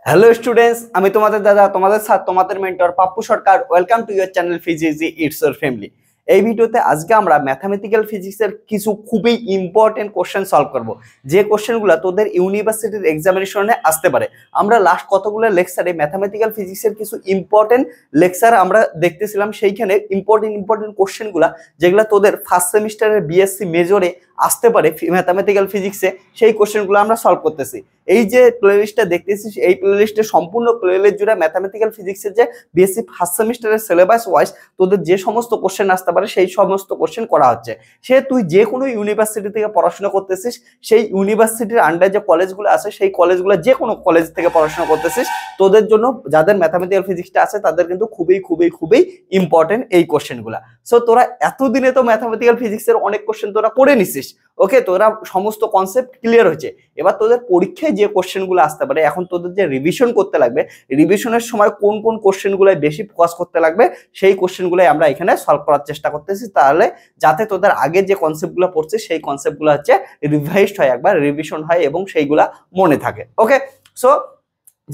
Hello students, আমি তোমাদের দাদা, তোমাদের সাথে তোমাদের mentor Pappu Sarkar. Welcome to your channel physics it's your family. এই ভিডিওতে আজকে আমরা ম্যাথামেটিক্যাল ফিজিক্সের কিছু খুবই ইম্পর্টেন্ট কোশ্চেন সলভ করব, যে কোশ্চেনগুলো তোদের ইউনিভার্সিটির এক্সামিনেশনে আসতে পারে। আমরা লাস্ট কতগুলো লেকচারে ম্যাথামেটিক্যাল ফিজিক্সের কিছু ইম্পর্টেন্ট লেকচার আমরা দেখতেছিলাম, সেইখানে ইম্পর্টেন্ট কোশ্চেনগুলো যেগুলো তোদের ফার্স্ট সেমিস্টারের বিএসসি মেজরে আসতে পারে ম্যাথামেটিক্যাল ফিজিক্সে, সেই কোশ্চেনগুলো আমরা সলভ করতেছি। এই যে প্লেলিস্টটা দেখতেছিস, এই প্লেলিস্টে সম্পূর্ণ প্লেলিস্ট জুড়ে ম্যাথামেটিক্যাল ফিজিক্সের যে বিএসসি ফার্স্ট সেমিস্টারের সিলেবাস ওয়াইজ তোদের যে সমস্ত কোশ্চেন আসতে পারে সেই সমস্ত কোশ্চেন করা হচ্ছে। সে তুই যে কোনো ইউনিভার্সিটি থেকে পড়াশোনা করতেছিস, সেই ইউনিভার্সিটির আন্ডারে যে কলেজগুলো আছে সেই কলেজগুলো যে কোনো কলেজ থেকে পড়াশোনা করতেছিস, তোদের জন্য যাদের ম্যাথামেটিক্যাল ফিজিক্সটা আছে তাদের কিন্তু খুবই ইম্পর্টেন্ট এই কোশ্চেনগুলো। সো তোরা এতদিনে তো ম্যাথামেটিক্যাল ফিজিক্সের অনেক কোশ্চেন তোরা করে নিছিস, ওকে, তোরা সমস্ত কনসেপ্ট ক্লিয়ার হয়েছে। এবার তোদের পরীক্ষায় যে কোশ্চেনগুলো আসতে পারে, এখন তোদের যে রিভিশন করতে লাগবে, রিভিশনের সময় কোন কোন কোশ্চেনগুলো বেশি ফোকাস করতে লাগবে সেই কোশ্চেনগুলোই আমরা এখানে সলভ করার চেষ্টা করতেছি, তাহলে যাতে তোদের আগে যে কনসেপ্টগুলো পড়ছে সেই কনসেপ্টগুলো হচ্ছে রিভাইজড হয়, একবার রিভিশন হয় এবং সেইগুলা মনে থাকে। ওকে, সো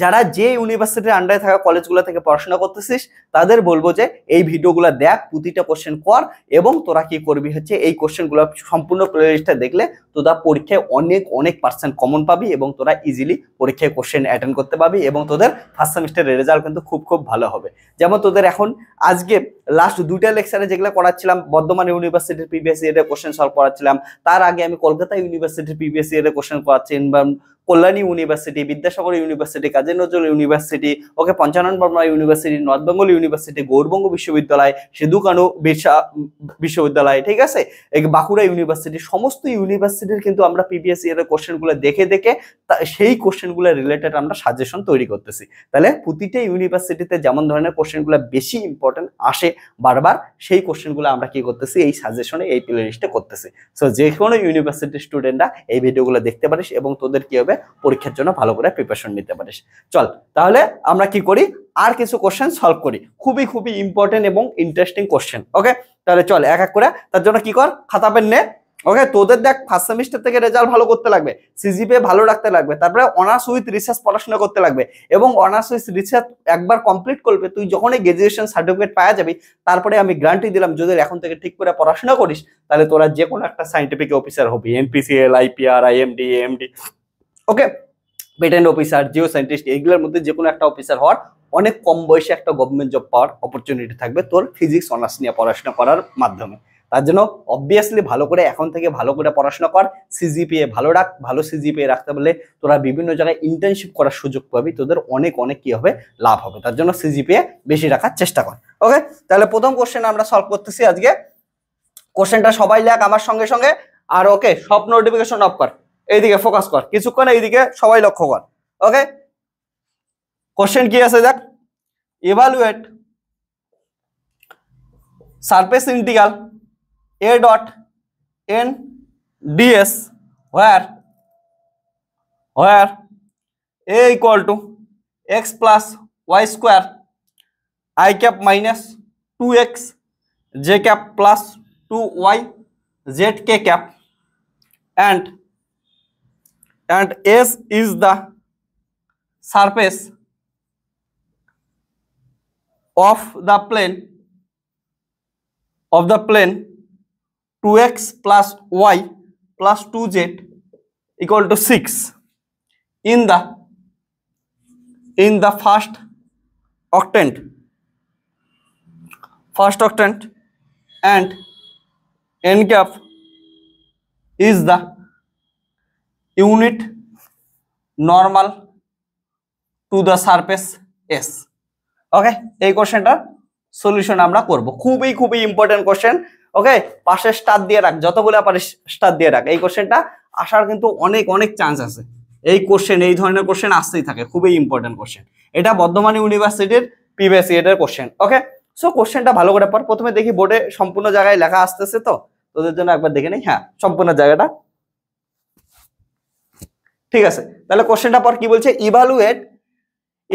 যারা যে ইউনিভার্সিটির আন্ডারে থাকা কলেজগুলো থেকে পড়াশোনা করতেছিস তাদের বলবো যে এই ভিডিওগুলো দেখ, প্রতিটা কোশ্চেন কর, এবং তোরা কি করবি হচ্ছে এই কোশ্চেনগুলো সম্পূর্ণ প্লেলিস্টটা দেখলে তোরা পরীক্ষায় অনেক পার্সেন্ট কমন পাবি এবং তোরা ইজিলি পরীক্ষায় কোশ্চেন অ্যাটেন্ড করতে পারবি এবং তোদের ফার্স্ট সেমিস্টারের রেজাল্ট কিন্তু খুব ভালো হবে। যেমন তোদের এখন আজকে লাস্ট দুইটা লেকচারে যেগুলো করাচ্ছিলাম, বর্ধমান ইউনিভার্সিটির প্রিভিয়াস ইয়ারের কোশ্চেন সলভ করাচ্ছিলাম, তার আগে আমি কলকাতা ইউনিভার্সিটির প্রিভিয়াস ইয়ারের কোশ্চেন করাচ্ছি, Kalyani university, Vidyasagar university, Kazi Nazrul university, okay, Panchanan Barma university, north Bengal university, Gourbanga বিশ্ববিদ্যালয়, সিধু কানু বিশ্ববিদ্যালয়, ঠিক আছে, বাঁকুড়া ইউনিভার্সিটি, সমস্ত ইউনিভার্সিটির কিন্তু আমরা প্রিভিয়াস ইয়ারের কোশ্চেনগুলো দেখে সেই কোশ্চেনগুলো রিলেটেড আমরা সাজেশন তৈরি করতেছি। তাহলে প্রতিটা ইউনিভার্সিটিতে যেমন ধরনের কোশ্চেনগুলো বেশি ইম্পর্টেন্ট আসে বারবার, সেই কোশ্চেনগুলো আমরা কি করতেছি এই সাজেশনে, এই প্লে লিস্টে করতেছি। সো যে কোনো ইউনিভার্সিটির স্টুডেন্টরা এই ভিডিওগুলো দেখতে পারিস এবং তোদের কি হবে পরীক্ষার জন্য ভালো করে প্রিপারেশন নিতে পারিস। চল তাহলে আমরা কি করি, আর কিছু কোশ্চেন সলভ করি, খুবই ইম্পর্টেন্ট এবং ইন্টারেস্টিং কোশ্চেন। ওকে, তাহলে চল এক এক করে। তার জন্য কি কর, খাতা পেন নে। ওকে, তোদের দেখ ফার্স্ট সেমিস্টার থেকে রেজাল্ট ভালো করতে লাগবে, সিজিপিএ ভালো রাখতে লাগবে, তারপরে অনার্স উইথ রিসার্চ পড়াশোনা করতে লাগবে, এবং অনার্স উইথ রিসার্চ একবার কমপ্লিট করবে, তুই যখনই গ্রাজুয়েশন সার্টিফিকেট পাওয়া যাবি, তারপরে আমি গ্যারান্টি দিলাম যদি এখন থেকে ঠিক করে পড়াশোনা করিস তাহলে তোরা যে কোনো একটা সাইন্টিফিক অফিসার হবি, এনপিসিএল, আইপিআর, আইএমডি, এএমডি, ওকে, পেটেন্ট অফিসার, জিও সায়েন্টিস্ট, এইগুলোর মধ্যে যে কোনো একটা অফিসার হওয়ার অনেক কম বয়সে একটা গভর্নমেন্ট জব পাওয়ার অপরচুনিটি থাকবে তোর ফিজিক্স অনার্স নিয়ে পড়াশোনা করার মাধ্যমে। তার জন্য অবভিয়াসলি ভালো করে এখন থেকে ভালো করে পড়াশোনা কর, সিজিপিএ ভালো রাখ, ভালো সিজিপিএ রাখতে পারলে তোরা বিভিন্ন জায়গায় ইন্টার্নশিপ করার সুযোগ পাবি, তোদের অনেক কি হবে, লাভ হবে। তার জন্য সিজিপিএ বেশি রাখার চেষ্টা কর। ওকে, তাহলে প্রথম কোশ্চেন আমরা সলভ করতেছি আজকে। কোশ্চেনটা সবাই লেখ আমার সঙ্গে সঙ্গে, আর ওকে সব নোটিফিকেশন অফ কর, এইদিকে ফোকাস কর, কিছুক্ষণ এইদিকে সবাই লক্ষ্য কর। ওকে, কোশ্চেন কি আছে দেখ, evaluate surface integral a dot n ds where a equal to x plus y square I cap minus 2x j cap plus 2y z k cap and S is the surface of the plane 2x plus y plus 2z equal to 6 in the first octant and n cap is the unit normal to the surface S. ওকে, এই কোশ্চেনটার solution আমরা করব, খুবই important question. ওকে, পাশে star দিয়ে রাখ, যতগুলো পারিস star দিয়ে রাখ। এই কোশ্চেনটা আসার কিন্তু অনেক চান্স আছে, এই ধরনের কোশ্চেন আসতেই থাকে, খুবই ইম্পর্টেন্ট কোশ্চেন। এটা বর্ধমান ইউনিভার্সিটির প্রিভিয়াস ইয়ারের কোশ্চেন। ওকে, সো কোশ্চেনটা ভালো করে পড়। প্রথমে দেখি বোর্ডে সম্পূর্ণ জায়গায় লেখা আসতেছে, তো তোদের জন্য একবার দেখে নেই। হ্যাঁ, সম্পূর্ণ জায়গাটা ঠিক আছে। তাহলে কোশ্চেনটা পর কি বলছে, evaluate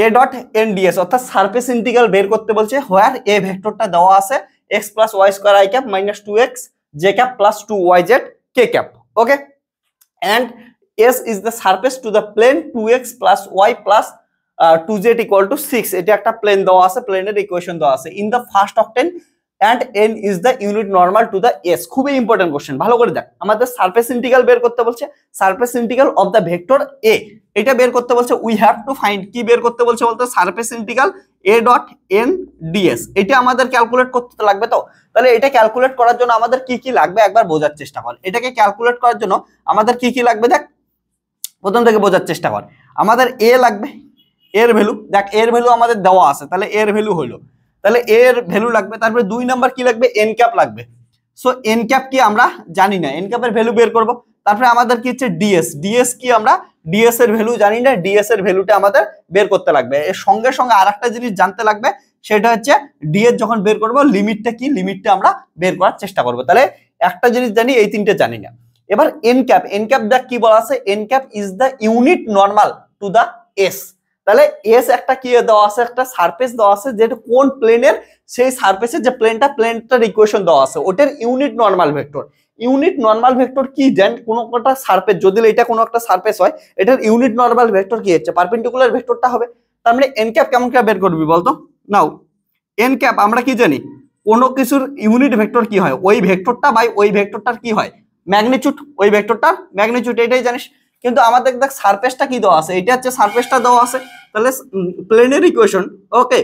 a dot n ds, অর্থাৎ সারফেস ইন্টিগ্রাল বের করতে বলছে, হোয়ার a ভেক্টরটা দেওয়া আছে x plus y square I cap minus 2x j cap plus 2yz k cap, okay, and S is the surface to the plane 2x plus y plus 2z equal to 6 এটা একটা plane দেওয়া আছে, প্লেনের equation দেওয়া আছে। In the first octane and n is the unit normal to the s, খুবই important question, ভালো করে দেখ। আমাদের সারফেস ইন্টিগ্রাল বের করতে বলছে, surface integral of the vector a, এটা বের করতে বলছে। উই হ্যাভ টু ফাইন্ড, কি বের করতে বলছে বলতে, surface integral a dot n ds, এটা আমাদের ক্যালকুলেট করতে লাগবে। তো তাহলে এটা ক্যালকুলেট করার জন্য আমাদের কি কি লাগবে একবার বোঝার চেষ্টা কর। এটাকে ক্যালকুলেট করার জন্য আমাদের কি কি লাগবে দেখ, প্রথম থেকে বোঝার চেষ্টা কর। আমাদের a লাগবে, এর ভ্যালু দেখ, এর ভ্যালু আমাদের দেওয়া আছে, তাহলে এর ভ্যালু হলো, তাহলে এর ভ্যালু লাগবে। তারপরে 2 নাম্বার কি লাগবে, এন ক্যাপ লাগবে। সো এন ক্যাপ কি আমরা জানি না, এন ক্যাপের ভ্যালু বের করব। তারপরে আমাদের কি হচ্ছে ডিএস, ডিএস কি আমরা ডিএস এর ভ্যালু জানি না, ডিএস এর ভ্যালুটা আমাদের বের করতে লাগবে। এর সঙ্গে সঙ্গে আরেকটা জিনিস জানতে লাগবে, সেটা হচ্ছে ডিএস যখন বের করব লিমিটটা কি, লিমিটটা আমরা বের করার চেষ্টা করব। তাহলে একটা জিনিস জানি, এই তিনটে জানি না। এবার এন ক্যাপ, এন ক্যাপ দেখ কি বলা আছে, N cap is the unit normal to the S. তাহলে এস একটা কি দেওয়া আছে, একটা সারফেস দেওয়া আছে, যেটা কোন প্লেনের, সেই সারফেসের যে প্লেনটার ইকুয়েশন দেওয়া আছে, ওটার unit normal vector. Unit normal vector কি দেন, কোন একটা সারফেস যদি এটা কোনো একটা সারফেস হয়, এটার ইউনিট নরমাল ভেক্টর কি হচ্ছে, পারপেন্ডিকুলার ভেক্টরটা হবে। তার মানে এন ক্যাপ কেমন করে বের করবি বলতো। নাও এন ক্যাপ আমরা কি জানি, কোনো কিছুর ইউনিট ভেক্টর কি হয়, ওই ভেক্টরটা বাই ওই ভেক্টরটার কি হয়, ম্যাগনিটিউড, ওই ভেক্টরটার ম্যাগনিটিউড, এটাই জানিস। কিন্তু আমাদের দেখ সারফেসটা কি দেওয়া আছে, এটা হচ্ছে সারফেসটা দেওয়া আছে। তাহলে প্লেনের equation, okay,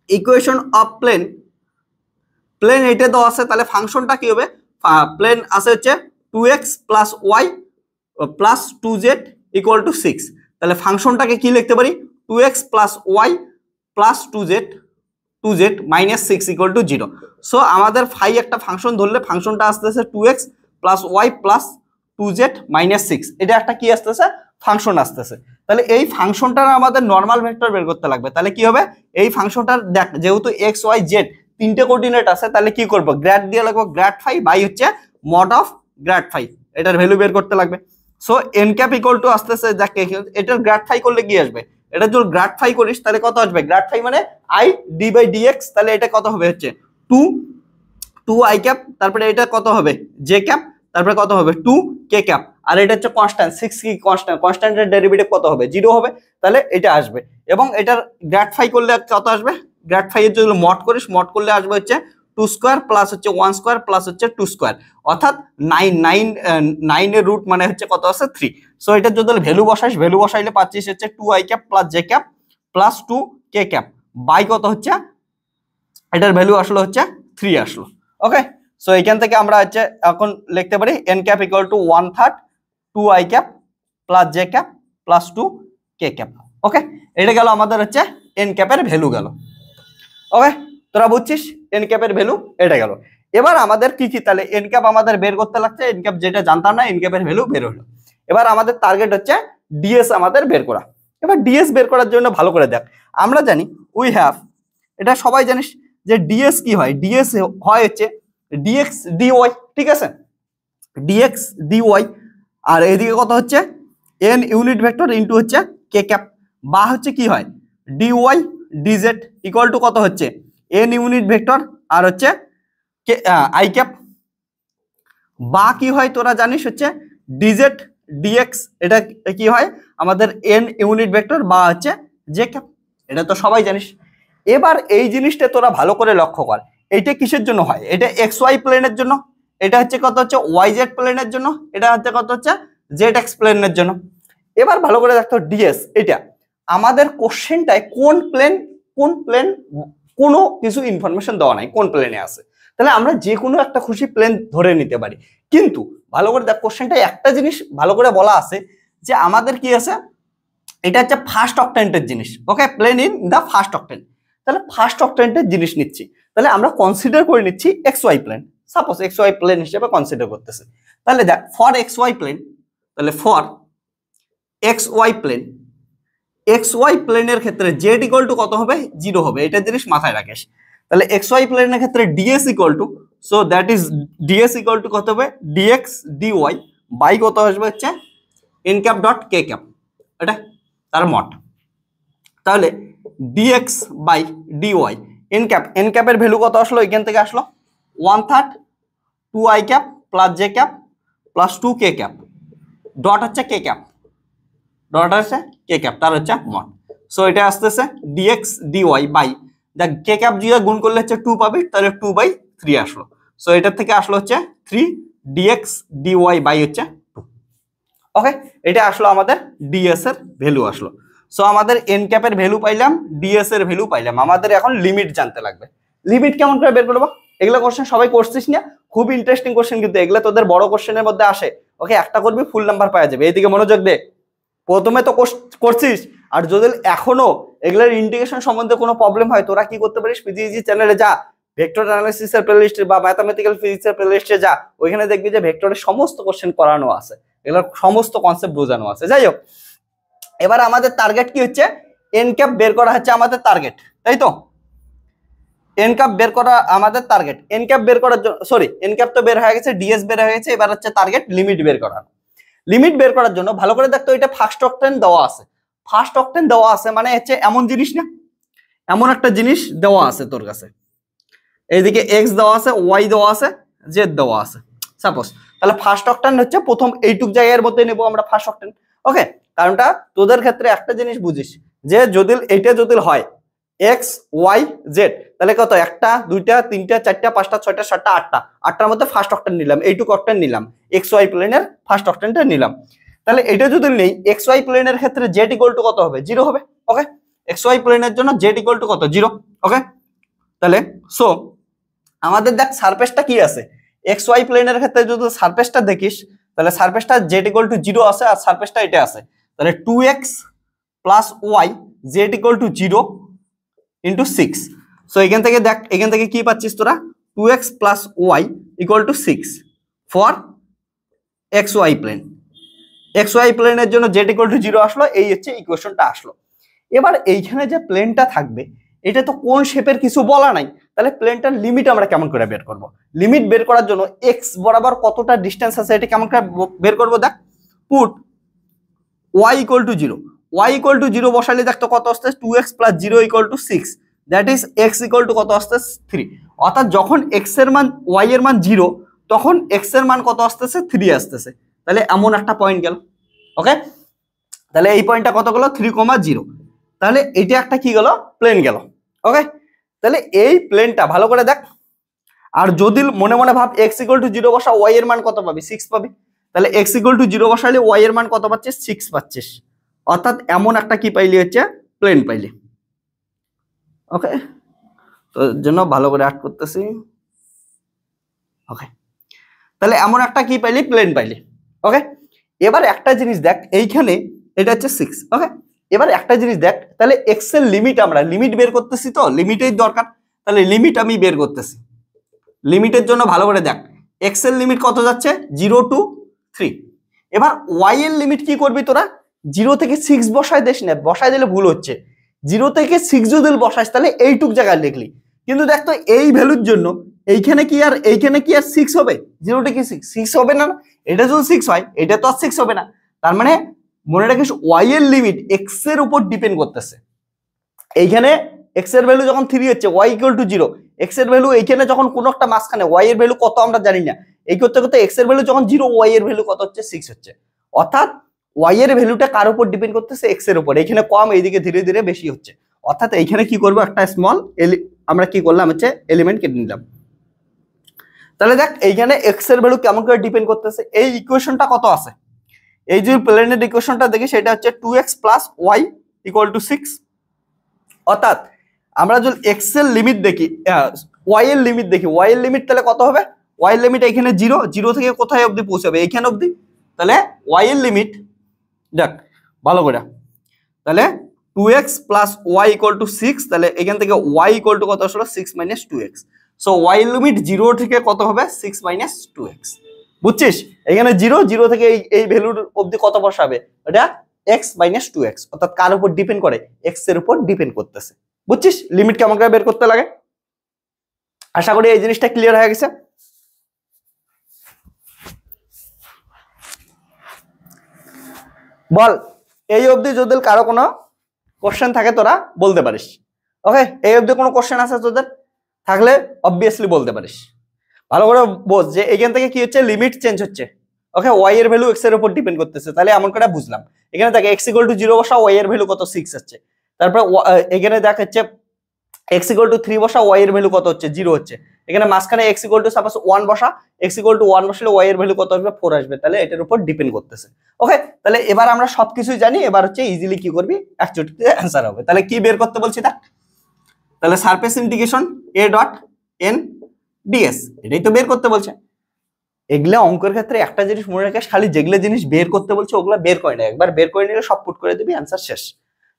equation of plane, plane এটা দেওয়া আছে, তাহলে ফাংশনটা কি হবে, প্লেন আছে হচ্ছে 2x plus y plus 2z equal to 6। তাহলে ফাংশনটাকে কি লিখতে পারি, 2x plus y plus 2z minus 6 equal to 0। So আমাদের ফাই একটা ফাংশন ধরলে ফাংশনটা আসতেছে 2x plus y plus 2z minus 6, এটা একটা কি আসতেছে, ফাংশন আসতেছে। তাহলে এই ফাংশনটার আমাদের নরমাল ভেক্টর বের করতে লাগবে। তাহলে কি হবে, এই ফাংশনটার দেখ যেহেতু এক্স ওয়াই জেড তিনটে কোঅর্ডিনেট আছে, তাহলে কি করব, গ্র্যাড দিয়ে লাগবো, গ্র্যাড ফাই বাই হচ্ছে মড অফ গ্র্যাড ফাই, এটার ভ্যালু বের করতে লাগবে। So N cap equal two আসতেছে, দেখ এটার গ্র্যাড ফাই করলে কি আসবে, এটা যদি গ্র্যাড ফাই করিস তাহলে কত আসবে, গ্র্যাড ফাই মানে আই ডি বাই ডিএক্স, তাহলে এটা কত হবে হচ্ছে 2 আই ক্যাপ, তারপরে এটা কত হবে জে ক্যাপ, তারপরে কত হবে 2 কে ক্যাপ, আর এটা হচ্ছে কনস্ট্যান্ট 6 কি কনস্ট্যান্ট, কনস্ট্যান্টের ডেরিভেটিভ কত হবে 0 হবে, তাহলে এটা আসবে। এবং এটার গ্র্যাড ফাই করলে কত আসবে, গ্র্যাড ফাই এর যদি মড করিস, মড করলে আসবে হচ্ছে 2 স্কয়ার প্লাস হচ্ছে 1 স্কয়ার প্লাস হচ্ছে 2 স্কয়ার, অর্থাৎ 9 এর রুট মানে হচ্ছে কত আছে 3। সো এটা যদি ভ্যালু বসাইস, ভ্যালু বসাইলে পাচ্ছিস হচ্ছে 2 I cap plus J cap plus 2 K cap by কত হচ্ছে, এটার ভ্যালু আসলো হচ্ছে 3 আসলো। ওকে, সো এখান থেকে আমরা হচ্ছে এখন লিখতে পারি N cap equal to 1/3 2 I cap plus J cap plus 2 K cap. Okay, এটা গেল আমাদের হচ্ছে এন ক্যাপের ভ্যালু গেল। ওকে, তোরা বুঝছিস এন ক্যাপের ভ্যালু এটা গেল। এবার আমাদের কি কি, তাহলে এন ক্যাপ আমাদের বের করতে লাগছে, এন ক্যাপ যেটা জানতাম না, এন ক্যাপের ভ্যালু বের হলো। এবার আমাদের টার্গেট হচ্ছে ডিএস আমাদের বের করা। এবার ডিএস বের করার জন্য ভালো করে দেখ, আমরা জানি উই হ্যাভ, এটা সবাই জানিস যে ডিএস কি হয়, ডিএস হয় হচ্ছে ডিএক্স ডিওয়াই, ঠিক আছে, ডিএক্স ডিওয়াই, আর এদিকে কত হচ্ছে এন ইউনিট ভেক্টর ইনটু হচ্ছে কে ক্যাপ, বা হচ্ছে কি হয় ডিওয়াই ডিজেড ইকুয়াল টু কত হচ্ছে এন ইউনিট ভেক্টর আর হচ্ছে আই ক্যাপ, বা কি হয় তোরা জানিস হচ্ছে ডিজেড ডিএক্স, এটা কি হয় আমাদের এন ইউনিট ভেক্টর বা হচ্ছে জে ক্যাপ, এটা তো সবাই জানিস। এবার এই জিনিসটা তোরা ভালো করে লক্ষ্য কর, এইটা কিসের জন্য হয়, এটা এক্স ওয়াই প্লেনের জন্য, এটা হচ্ছে কত হচ্ছে ওয়াই জেড প্লেনের জন্য, এটা হচ্ছে কত হচ্ছে জেড এক্স প্লেনের জন্য। এবার ভালো করে দেখো ডিএস, এটা আমাদের কোশ্চেনটায় কোন প্লেন কোনো কিছু ইনফরমেশন দেওয়া নাই কোন প্লেনে আছে, তাহলে আমরা যে কোনো একটা খুশি প্লেন ধরে নিতে পারি। কিন্তু ভালো করে দেখ কোশ্চেনটায় একটা জিনিস ভালো করে বলা আছে যে আমাদের কি আছে, এটা হচ্ছে ফার্স্ট অক্টেন্টের জিনিস। ওকে, প্লেন ইন দা ফার্স্ট অক্টেন্ট, তাহলে ফার্স্ট অক্টেন্টের জিনিস নিচ্ছি, তাহলে আমরা কনসিডার করে নিচ্ছি x y plane, suppose x y plane হিসেবে কনসিডার করতেছে। তাহলে দেখ ফর এক্স ওয়াই প্লেন, তাহলে for x y plane, x Y প্লেনের ক্ষেত্রে জেড ইকুয়াল টু কত হবে 0 হবে, এটা জিনিস মাথায় রাখিস। তাহলে এক্স ওয়াই প্লেনের ক্ষেত্রে DS equal to, so that is DS equal to কত হবে ডিএক্স ডিওয়াই বাই কত আসবে হচ্ছে N cap dot K cap, এটা তার মড। তাহলে ডিএক্স বাই ডিওয়াই এন ক্যাপের ভ্যালু কত আসলো, এখান থেকে আসলো 1/3 2 I cap plus J cap plus 2 K cap dot হচ্ছে কে ক্যাপ, ডট হচ্ছে কে ক্যাপ, তার হচ্ছে মড। সো এটা আসতেছে ডিএক্স ডিওয়াই বাই, দেখ কে ক্যাপ দিয়ে গুণ করলে হচ্ছে 2 পাবি, তাহলে 2/3 আসলো। সো এটার থেকে আসলো হচ্ছে 3 ডিএক্স ডিওয়াই বাই হচ্ছে 2। ওকে, এটা আসলো আমাদের ডিএস এর ভ্যালু আসলো। সো আমাদের এন ক্যাপের ভ্যালু পাইলাম, ডিএস এর ভ্যালু পাইলাম, আমাদের এখন লিমিট জানতে লাগবে। লিমিট কেমন করে বের করবো? এগুলো কোশ্চেন সবাই করছিস না, খুব ইন্টারেস্টিং কোশ্চেন, কিন্তু এগুলো তোদের বড় কোশ্চেনের মধ্যে আসে। ওকে, একটা করবি ফুল নাম্বার পাওয়া যাবে। এইদিকে মনোযোগ দে, প্রথমে তো করছিস, আর যদি এখনো এগুলোর ইন্টিগ্রেশন সম্বন্ধে কোনো প্রবলেম হয়, তোরা কি করতে পারিস, পিজিইজি চ্যানেলে যা, ভেক্টর অ্যানালিসিস এর প্লেলিস্ট বা ম্যাথমেটিক্যাল ফিজিক্স এর প্লেলিস্টে যা, ওইখানে দেখবি যে ভেক্টরের সমস্ত কোশ্চেন করানো আছে, এগুলোর সমস্ত কনসেপ্ট বোঝানো আছে। যাই হোক, এবার আমাদের টার্গেট কি হচ্ছে, এন ক্যাপ বের করা হচ্ছে আমাদের টার্গেট, তাই তো? এন ক্যাপ বের করা আমাদের টার্গেট। এন ক্যাপ বের করার জন্য, সরি এন ক্যাপ তো বের হয়ে গেছে, ডিএস বের হয়ে গেছে, এবার হচ্ছে টার্গেট লিমিট বের করা। লিমিট বের করার জন্য ভালো করে দেখতো, এটা ফার্স্ট অক্টেন দেওয়া আছে। ফার্স্ট অক্টেন দেওয়া আছে মানে হচ্ছে এমন জিনিস না, এমন একটা জিনিস দেওয়া আছে তোর কাছে, এইদিকে এক্স দেওয়া আছে, ওয়াই দেওয়া আছে, জেড দেওয়া আছে সাপোজ, তাহলে ফার্স্ট অক্টেন হচ্ছে প্রথম এইটুক জায়গার মধ্যে নেবো আমরা ফার্স্ট অক্টেন। ওকে, কারণটা তোদের ক্ষেত্রে একটা জিনিস বুঝিস, যে যদি এটা যদি হয় এক্স ওয়াই জেড, তাহলে কত, একটা দুইটা তিনটা চারটা পাঁচটা ছয়টা সাতটা আটটা, আটটার মধ্যে ফার্স্ট অক্টেন নিলাম, এইটুক অক্টেন নিলাম, এক্স ওয়াই প্লেনের ফার্স্ট অক্টেনটা নিলাম। তাহলে এটা যদি নেই, এক্স ওয়াই প্লেনের ক্ষেত্রে জেড ইকুয়াল টু কত হবে, 0 হবে। ওকে, এক্স ওয়াই প্লেনের জন্য জেড ইকুয়াল টু কত, 0। ওকে, তাহলে সো আমাদের দেখ সারফেসটা কি আছে, এক্স ওয়াই প্লেনের ক্ষেত্রে যদি সারফেসটা দেখিস, তাহলে সারফেসটা জেড ইকুয়াল টু 0 আছে, আর সারফেসটা এটা আছে, তাহলে 2x plus y z equal to 0 into 6। So এখান থেকে দেখ, এখান থেকে কি পাচ্ছিস তোরা, 2x plus y equal to 6 for x y plane. X Y প্লেনের জন্য জেড ইকুয়াল টু 0 আসলো, এই হচ্ছে ইকুয়েশনটা আসলো। এবার এইখানে যে প্লেনটা থাকবে, এটা তো কোন শেপের কিছু বলা নাই, তাহলে প্লেনটার লিমিট আমরা কেমন করে বের করব? লিমিট বের করার জন্য এক্স বরাবর কতটা ডিস্টেন্স আছে এটা কেমন করে বের করব? দেখ, put y equal to 0, y equal to 0 বসালে দেখ তো কত আসছে, 2x plus 0 equal to 6, that is x equal to কত আসতেছে 3। অর্থাৎ যখন এক্স এর মান, ওয়াই এর মান 0, তখন এক্স এর মান কত আসতেছে, 3 আসতেছে। তাহলে এমন একটা পয়েন্ট গেল। ওকে, তাহলে এই পয়েন্টটা কত গেল, 3,0। তাহলে এইটা একটা কি গেল, প্লেন গেল। ওকে, তাহলে এই প্লেনটা ভালো করে দেখ, আর যদি মনে মনে ভাব এক্স ইকুয়াল টু 0 বসা, ওয়াই এর মান কত পাবি, 6 পাবি। তাহলে এক্স ইকুয়াল টু 0 বসালে ওয়াই এর মান কত পাচ্ছিস, 6 পাচ্ছিস। অর্থাৎ এমন একটা কি পাইলি হচ্ছে, প্লেন পাইলি। ওকে, তো জন্য ভালো করে অ্যাড করতেছি। ওকে, তাহলে এমন একটা কি পাইলি, প্লেন পাইলি। ওকে, এবার একটা জিনিস দেখ, এইখানে এটা হচ্ছে 6। ওকে, এবার একটা জিনিস দেখ, তাহলে এক্স এর লিমিট, আমরা লিমিট বের করতেছি, তো লিমিটের দরকার, তাহলে লিমিট আমি বের করতেছি। লিমিটের জন্য ভালো করে দেখ, এক্স এর লিমিট কত যাচ্ছে, 0 to 3। এবার ওয়াই এর লিমিট কি করবি তোরা, 0 থেকে 6 বসায় দিস না, বসায় দিলে ভুল হচ্ছে। 0 থেকে 6 যদি বসাস, তাহলে এইটুক জায়গায় লিখলি, কিন্তু দেখ তো এই ভ্যালুর জন্য এইখানে কি আর এইখানে কি আর 6 হবে, 0 থেকে 6 হবে না, এটা যদি 6 হয়, এটা তো আর 6 হবে না। তার মানে মনে রাখিস, ওয়াই এর লিমিট এক্স এর উপর ডিপেন্ড করতেছে। এইখানে এক্স এর ভ্যালু যখন 3 হচ্ছে, ওয়াই ইকুয়াল টু 0, এক্স এর ভ্যালু এইখানে যখন কোন একটা মাঝখানে, ওয়াই এর ভ্যালু কত আমরা জানি না, এই করতে করতে এক্স এর ভ্যালু যখন 0, ওয়াই এর ভ্যালু কত হচ্ছে, 6 হচ্ছে। অর্থাৎ ওয়াই এর ভ্যালুটা কার উপর ডিপেন্ড করতেছে, এক্স এর উপর। এখানে কম, এইদিকে ধীরে ধীরে বেশি হচ্ছে। অর্থাৎ এইখানে কি করবো, একটা স্মল আমরা কি করলাম হচ্ছে, এলিমেন্ট কেটে নিলাম। তাহলে দেখ এইখানে এক্স এর ভ্যালু কেমন করে ডিপেন্ড করতেছে, এই ইকুয়েশনটা কত আছে, এই যে প্লেনের ইকুয়েশনটা দেখি, সেটা হচ্ছে 2x plus y equal to 6। অর্থাৎ আমরা যদি এক্স এর লিমিট দেখি, ওয়াই এর লিমিট দেখি, ওয়াই এর লিমিট তাহলে কত হবে, ওয়াই এর লিমিট এখানে 0, 0 থেকে কোথায় অবধি পৌঁছাবে, এইখানে অবধি। তাহলে ওয়াই এর লিমিট দেখ ভালো করে, তাহলে 2x plus y equal to 6, তাহলে এখান থেকে ওয়াই ইকুয়াল টু কত আসলো, 6 মাইনাস 2x। সো ওয়াই এর লিমিট 0 থেকে কত হবে, 6 মাইনাস 2x। বুঝছিস, এখানে 0, 0 থেকে এই ভ্যালুর অবধি কত বসাবে, এটা x মাইনাস 2x। অর্থাৎ কার উপর ডিপেন্ড করে, x এর উপর ডিপেন্ড করতেছে। বুঝছিস লিমিট কেমন করে বের করতে লাগে? আশা করি এই জিনিসটা ক্লিয়ার হয়ে গেছে। বল, এই অবধি যদি কারো কোনো কোশ্চেন থাকে তোরা বলতে পারিস। ওকে, এই অবধি কোনো কোশ্চেন আছে তোদের থাকলে অবভিয়াসলি বলতে পারিস। ভালো করে বোঝ যে এখান থেকে কি হচ্ছে, লিমিট চেঞ্জ হচ্ছে। ওকে, ওয়াই এর ভ্যালু এক্স এর উপর ডিপেন্ড করতেছে, তাহলে এমন করে বুঝলাম। এখানে দেখে এক্স ইকুয়াল টু 0 বসা, ওয়াই এর ভ্যালু কত, 6 হচ্ছে। তারপর এখানে দেখাচ্ছে x ইকুয়াল টু 3 বসা, y এর ভ্যালু কত হচ্ছে 0 হচ্ছে। এখানে মাঝখানে x ইকুয়াল টু সাপোজ 1 বসা, x ইকুয়াল টু 1 বসালে y এর ভ্যালু কত আসবে 4 আসবে। তাহলে এটার উপর ডিপেন্ড করতেছে। ওকে, তাহলে এবার আমরা সবকিছুই জানি, এবার হচ্ছে ইজিলি কি করবি একচুটিতে অ্যানসার হবে। তাহলে কি বের করতে বলছি তা, তাহলে surface integration a dot n ds, এটাই তো বের করতে বলছে। এগুলা অঙ্কের ক্ষেত্রে একটা জিনিস মনে রাখিস, খালি যেগুলো জিনিস বের করতে বলছে ওগুলা বের করে না, একবার বের করে নিলে সব পুট করে দিবি, অ্যানসার শেষ।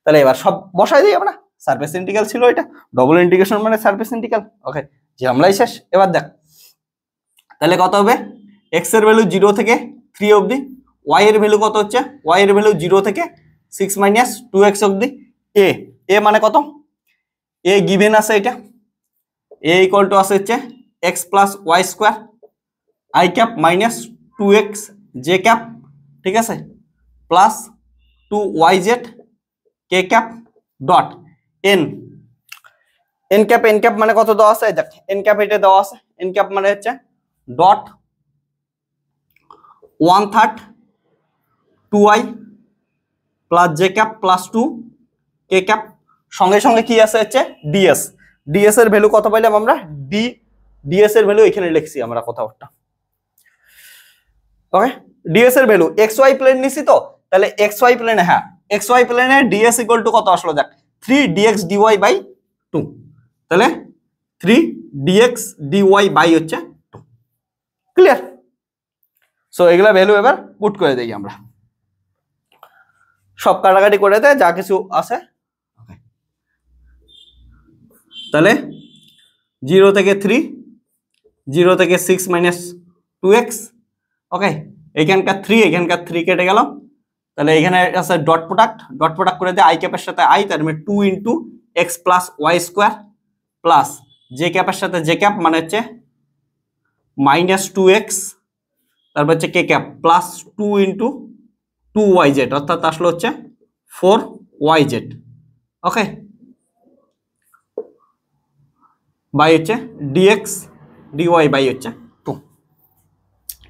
তাহলে এবার সব বসাই দিই আমরা। সারফেস ইন্টিগ্রাল ছিল এটা, ডবল ইন্টিগ্রেশন মানে সারফেস ইন্টিগ্রাল। ওকে, যে আমরাই শেষ। এবার দেখ তাহলে কত হবে, x এর ভ্যালু 0 থেকে 3 অবধি, y এর ভ্যালু কত হচ্ছে, y এর ভ্যালু 0 থেকে 6 মাইনাস 2x অবধি। a মানে কত, a গিভেন আছে, এটা a ইকুয়াল টু আছে হচ্ছে x plus Y square i cap minus 2x j cap, ঠিক আছে, plus 2yz k cap dot n, n cap মানে কত দেওয়া আছে, দেখ n ক্যাপ এটা দেওয়া আছে, n ক্যাপ মানে হচ্ছে dot 1/3 2y plus j cap plus 2 k cap, সঙ্গে সঙ্গে কি আছে হচ্ছে ds, ds এর ভ্যালু কত পাইলাম আমরা, ds এর ভ্যালু এখানে লিখছি আমরা কোথাওটা। ওকে, ds এর ভ্যালু xy প্লেন নিছি তো, তাহলে xy প্লেনে, হ্যাঁ xy প্লেনে ds ইকুয়াল টু কত আসলো, দেখ 3 dx dy বাই 2, তাহলে 3 dx dy বাই হচ্ছে 2। ক্লিয়ার? সো এগুলা ভ্যালু এবার পুট করে দেই আমরা, সব কাটাকাটি করে দেয় যা কিছু আছে। তাহলে 0 থেকে 3, 0 থেকে 6 মাইনাস 2x। ওকে, এখানকার 3 এখানকার 3 কেটে গেল, তাহলে এখানে আছে ডট প্রোডাক্ট করে দেয় i ক্যাপের সাথে i, তার মানে 2 into X plus Y square plus J ক্যাপের সাথে জে ক্যাপ মানে হচ্ছে মাইনাস 2x, তারপর হচ্ছে K cap plus 2 into 2yz, অর্থাৎ আসলে হচ্ছে 4yz। ওকে, বাই হচ্ছে dx dy বাই হচ্ছে 2।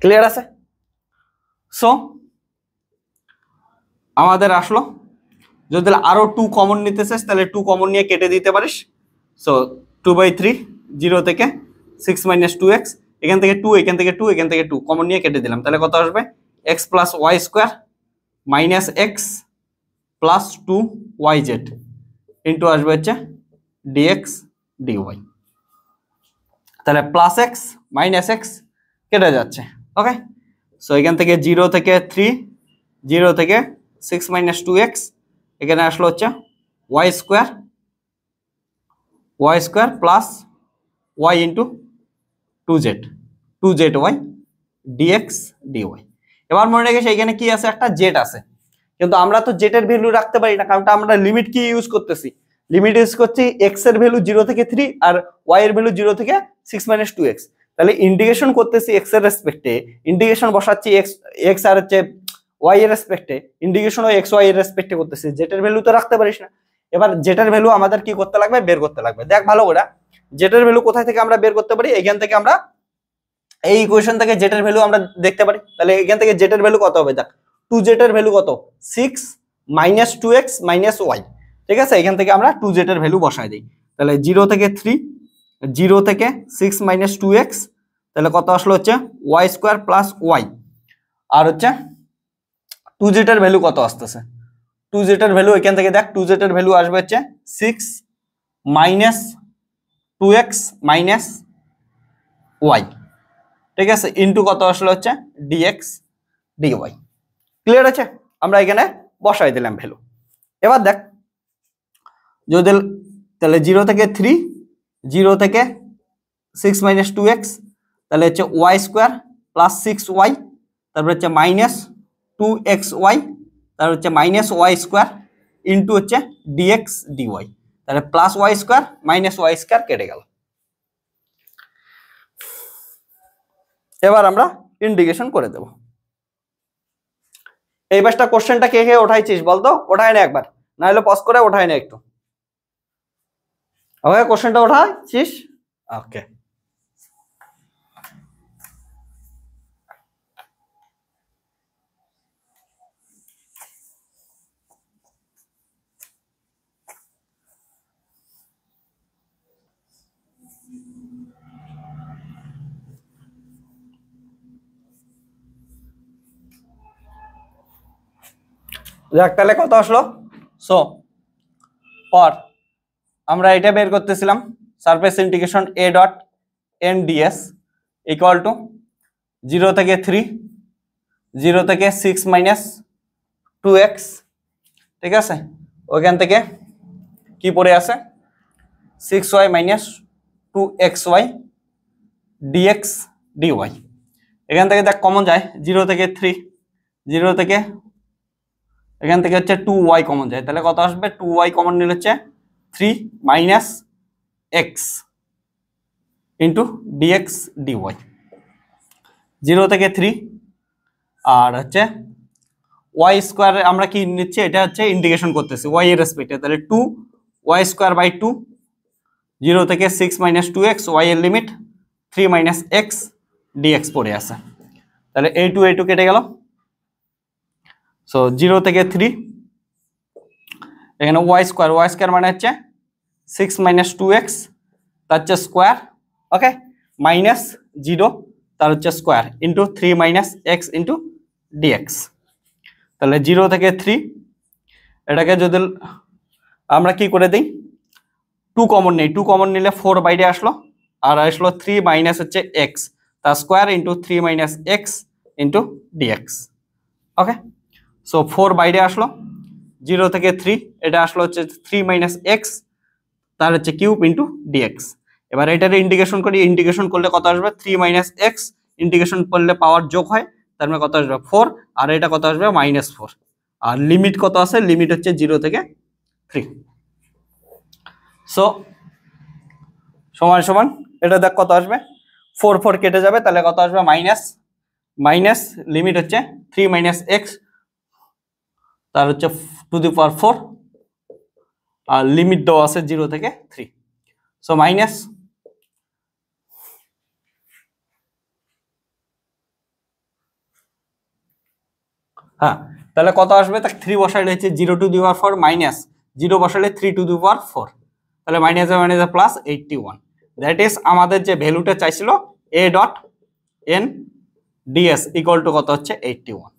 ক্লিয়ার আছে? সো আমাদের আসলো, যদি আরো 2 কমন নিতে চাস তাহলে 2 কমন নিয়ে কেটে দিতে পারিস। সো 2/3, 0 থেকে 6 মাইনাস 2x, এখান থেকে 2 এখান থেকে 2 এখান থেকে 2 কমন নিয়ে কেটে দিলাম, তাহলে কত আসবে, x plus Y square minus x plus 2yz into আসবে হচ্ছে dx dy। তাহলে প্লাস এক্স মাইনাস এক্স কেটে যাচ্ছে। ওকে, সো এখান থেকে 0 থেকে 3, 0 থেকে 6 মাইনাস 2x, এখানে আসলো হচ্ছে y square plus y into 2z dx dy। এবার মনে রেখেছি এখানে কি আছে, একটা জেড আছে, কিন্তু আমরা তো জেড এর ভ্যালু রাখতে পারি না, কারণ আমরা লিমিট কি ইউজ করতেছি, লিমিট ইউজ করছি x এর ভ্যালু 0 থেকে 3 আর y এর ভ্যালু 0 থেকে 6 মাইনাস 2x। তাহলে ইন্টিগ্রেশন করতেছি x এর রেসপেক্টে, ইন্টিগ্রেশন বসাচ্ছি x আর হচ্ছে y এর রেসপেক্টে, ইন্টিগ্রেশন ও x y এর রেসপেক্টে করতেছি, জেড এর ভ্যালু তো রাখতে পারিস না। এবার জেড এর ভ্যালু আমাদের কি করতে লাগবে, বের করতে লাগবে। দেখ ভালো করে, জেড এর ভ্যালু কোথায় থেকে আমরা বের করতে পারি, এখান থেকে আমরা এই ইকুয়েশন থেকে জেড এর ভ্যালু আমরা দেখতে পারি। তাহলে এখান থেকে জেড এর ভ্যালু কত হবে, দেখ 2z এর ভ্যালু কত, 6 মাইনাস 2x মাইনাস y, ঠিক আছে, এখান থেকে আমরা 2z এর ভ্যালু বসাই দিই। তাহলে 0 থেকে 3, 0 থেকে 6 মাইনাস 2x, তাহলে কত আসলো হচ্ছে y স্কোয়ার প্লাস y, আর হচ্ছে 2z এর ভ্যালু কত আসতেছে, 2z এর ভ্যালু এখান থেকে দেখ 2z এর ভ্যালু আসবে হচ্ছে 6 মাইনাস 2x মাইনাস y, ঠিক আছে, ইন্টু কত আসলে হচ্ছে dx dy। ক্লিয়ার আছে? আমরা এখানে বসাই দিলাম ভ্যালু। এবার দেখ যদি, তাহলে 0 থেকে 3, 0 থেকে 6 মাইনাস 2x, তাহলে হচ্ছে ওয়াই স্কোয়ার প্লাস 6y, তারপর হচ্ছে মাইনাস 2xy, তারপর হচ্ছে মাইনাস ওয়াই স্কোয়ার ইন্টু হচ্ছে dx dy, তাহলে plus Y square minus y square কেটে গেল। এবার আমরা ইন্টিগ্রেশন করে দেব। এই পাশটা কোশ্চেনটা কে কে ওঠাইছিস বলতো, ওঠাই না একবার, না হলে পজ করে ওঠাই না একটু। ওকে, কোশ্চেনটা ওঠাইছিস? ওকে, যাক তাহলে কত আসলো? সো পর আমরা এটা বের করতেছিলাম, surface integration A dot N DS equal to 0 থেকে 3, 0 থেকে 6 মাইনাস 2x, ঠিক আছে? ওইখান থেকে কি পড়ে আছে 6y minus 2xy dx dy। এখান থেকে দেখ কমন যায় 0 থেকে 3, 0 থেকে এখান থেকে হচ্ছে 2y কমন যায়, তাহলে কত আসবে 2y কমন নিলে হচ্ছে 3 minus x into dx dy। 0 থেকে 3 আর হচ্ছে y স্কোয়ার আমরা কি নিচ্ছি, এটা হচ্ছে ইন্টিগ্রেশন করতেছি y এর রেসপেক্টে, তাহলে 2y স্কোয়ার বাই 2, 0 থেকে 6 মাইনাস 2x, y এর লিমিট 3 মাইনাস x dx পড়ে আছে, তাহলে a2 কেটে গেল। সো 0 থেকে 3 এখানে y স্কোয়ার মানে হচ্ছে 6 মাইনাস 2x তার হচ্ছে স্কোয়ার, ওকে, মাইনাস 0 তার হচ্ছে square into 3 minus x into dx। তাহলে 0 থেকে 3 এটাকে যদি আমরা কি করে দিই 2 কমন নেই, 2 কমন নিলে 4 বাইরে আসলো, আর আসলো 3 মাইনাস হচ্ছে x তার square into 3 minus x into dx, ওকে। সো 4 বাইরে আসলো, 0 থেকে 3 এটা আসলো হচ্ছে 3 মাইনাস x তার হচ্ছে কিউব ইন্টু dx। এবার এটার ইন্টিগ্রেশন করি, ইন্টিগ্রেশন করলে কত আসবে 3 মাইনাস x, ইন্টিগ্রেশন করলে পাওয়ার যোগ হয়, তার মানে কত আসবে 4, আর এটা কত আসবে মাইনাস 4, আর লিমিট কত আছে, লিমিট হচ্ছে 0 থেকে 3। সো সমান সমান এটা দেখ কত আসবে 4 4 কেটে যাবে, তাহলে কত আসবে মাইনাস মাইনাস লিমিট হচ্ছে 3 মাইনাস x তার হচ্ছে two the power 4, R limit দেওয়া আছে 0 থেকে 3। সো মাইনাস হ্যাঁ, তাহলে কত আসবে, তা 3 বসাইলে হচ্ছে 0 টু দি পাওয়ার 4 মাইনাস 0 বসাইলে 3 টু দি পাওয়ার 4, তাহলে minus minus plus 81, that is আমাদের যে ভ্যালুটা চাইছিল a dot N DS equal to কত হচ্ছে 81।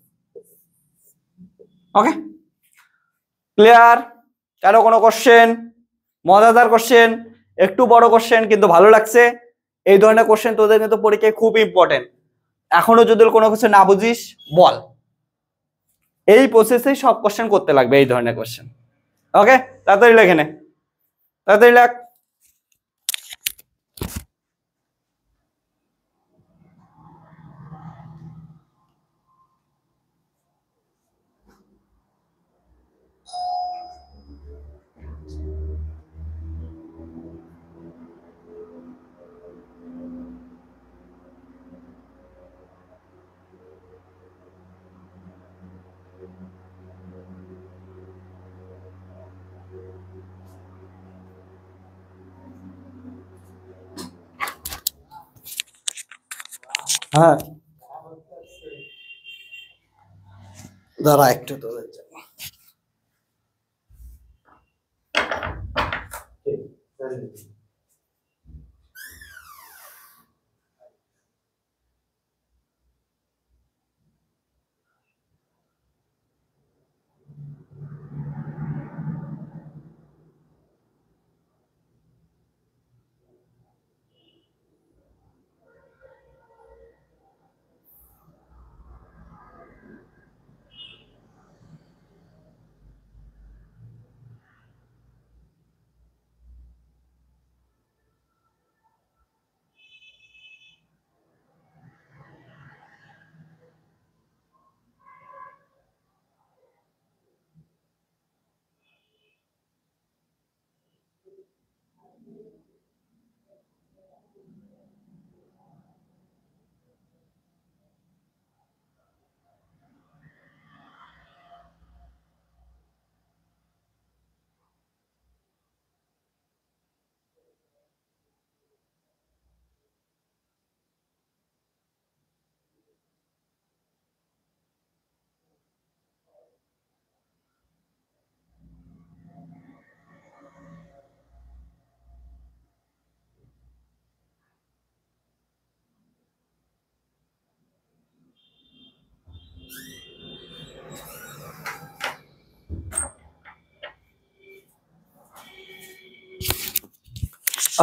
Okay, clear? কারো কোনো কোশ্চেন? মজাদার কোশ্চেন, একটু বড় কোশ্চেন কিন্তু ভালো লাগছে। এই ধরনের কোশ্চেন তোদের কিন্তু পরীক্ষায় খুব ইম্পর্টেন্ট। এখনো যদি কোনো কিছু না বুঝিস বল, এই প্রসেসেই সব কোশ্চেন করতে লাগবে এই ধরনের কোশ্চেন। ওকে, তাড়াতাড়ি লেখে নে, তাড়াতাড়ি লেখ। হ্যাঁ, দাঁড়া একটু তোদের জন্য।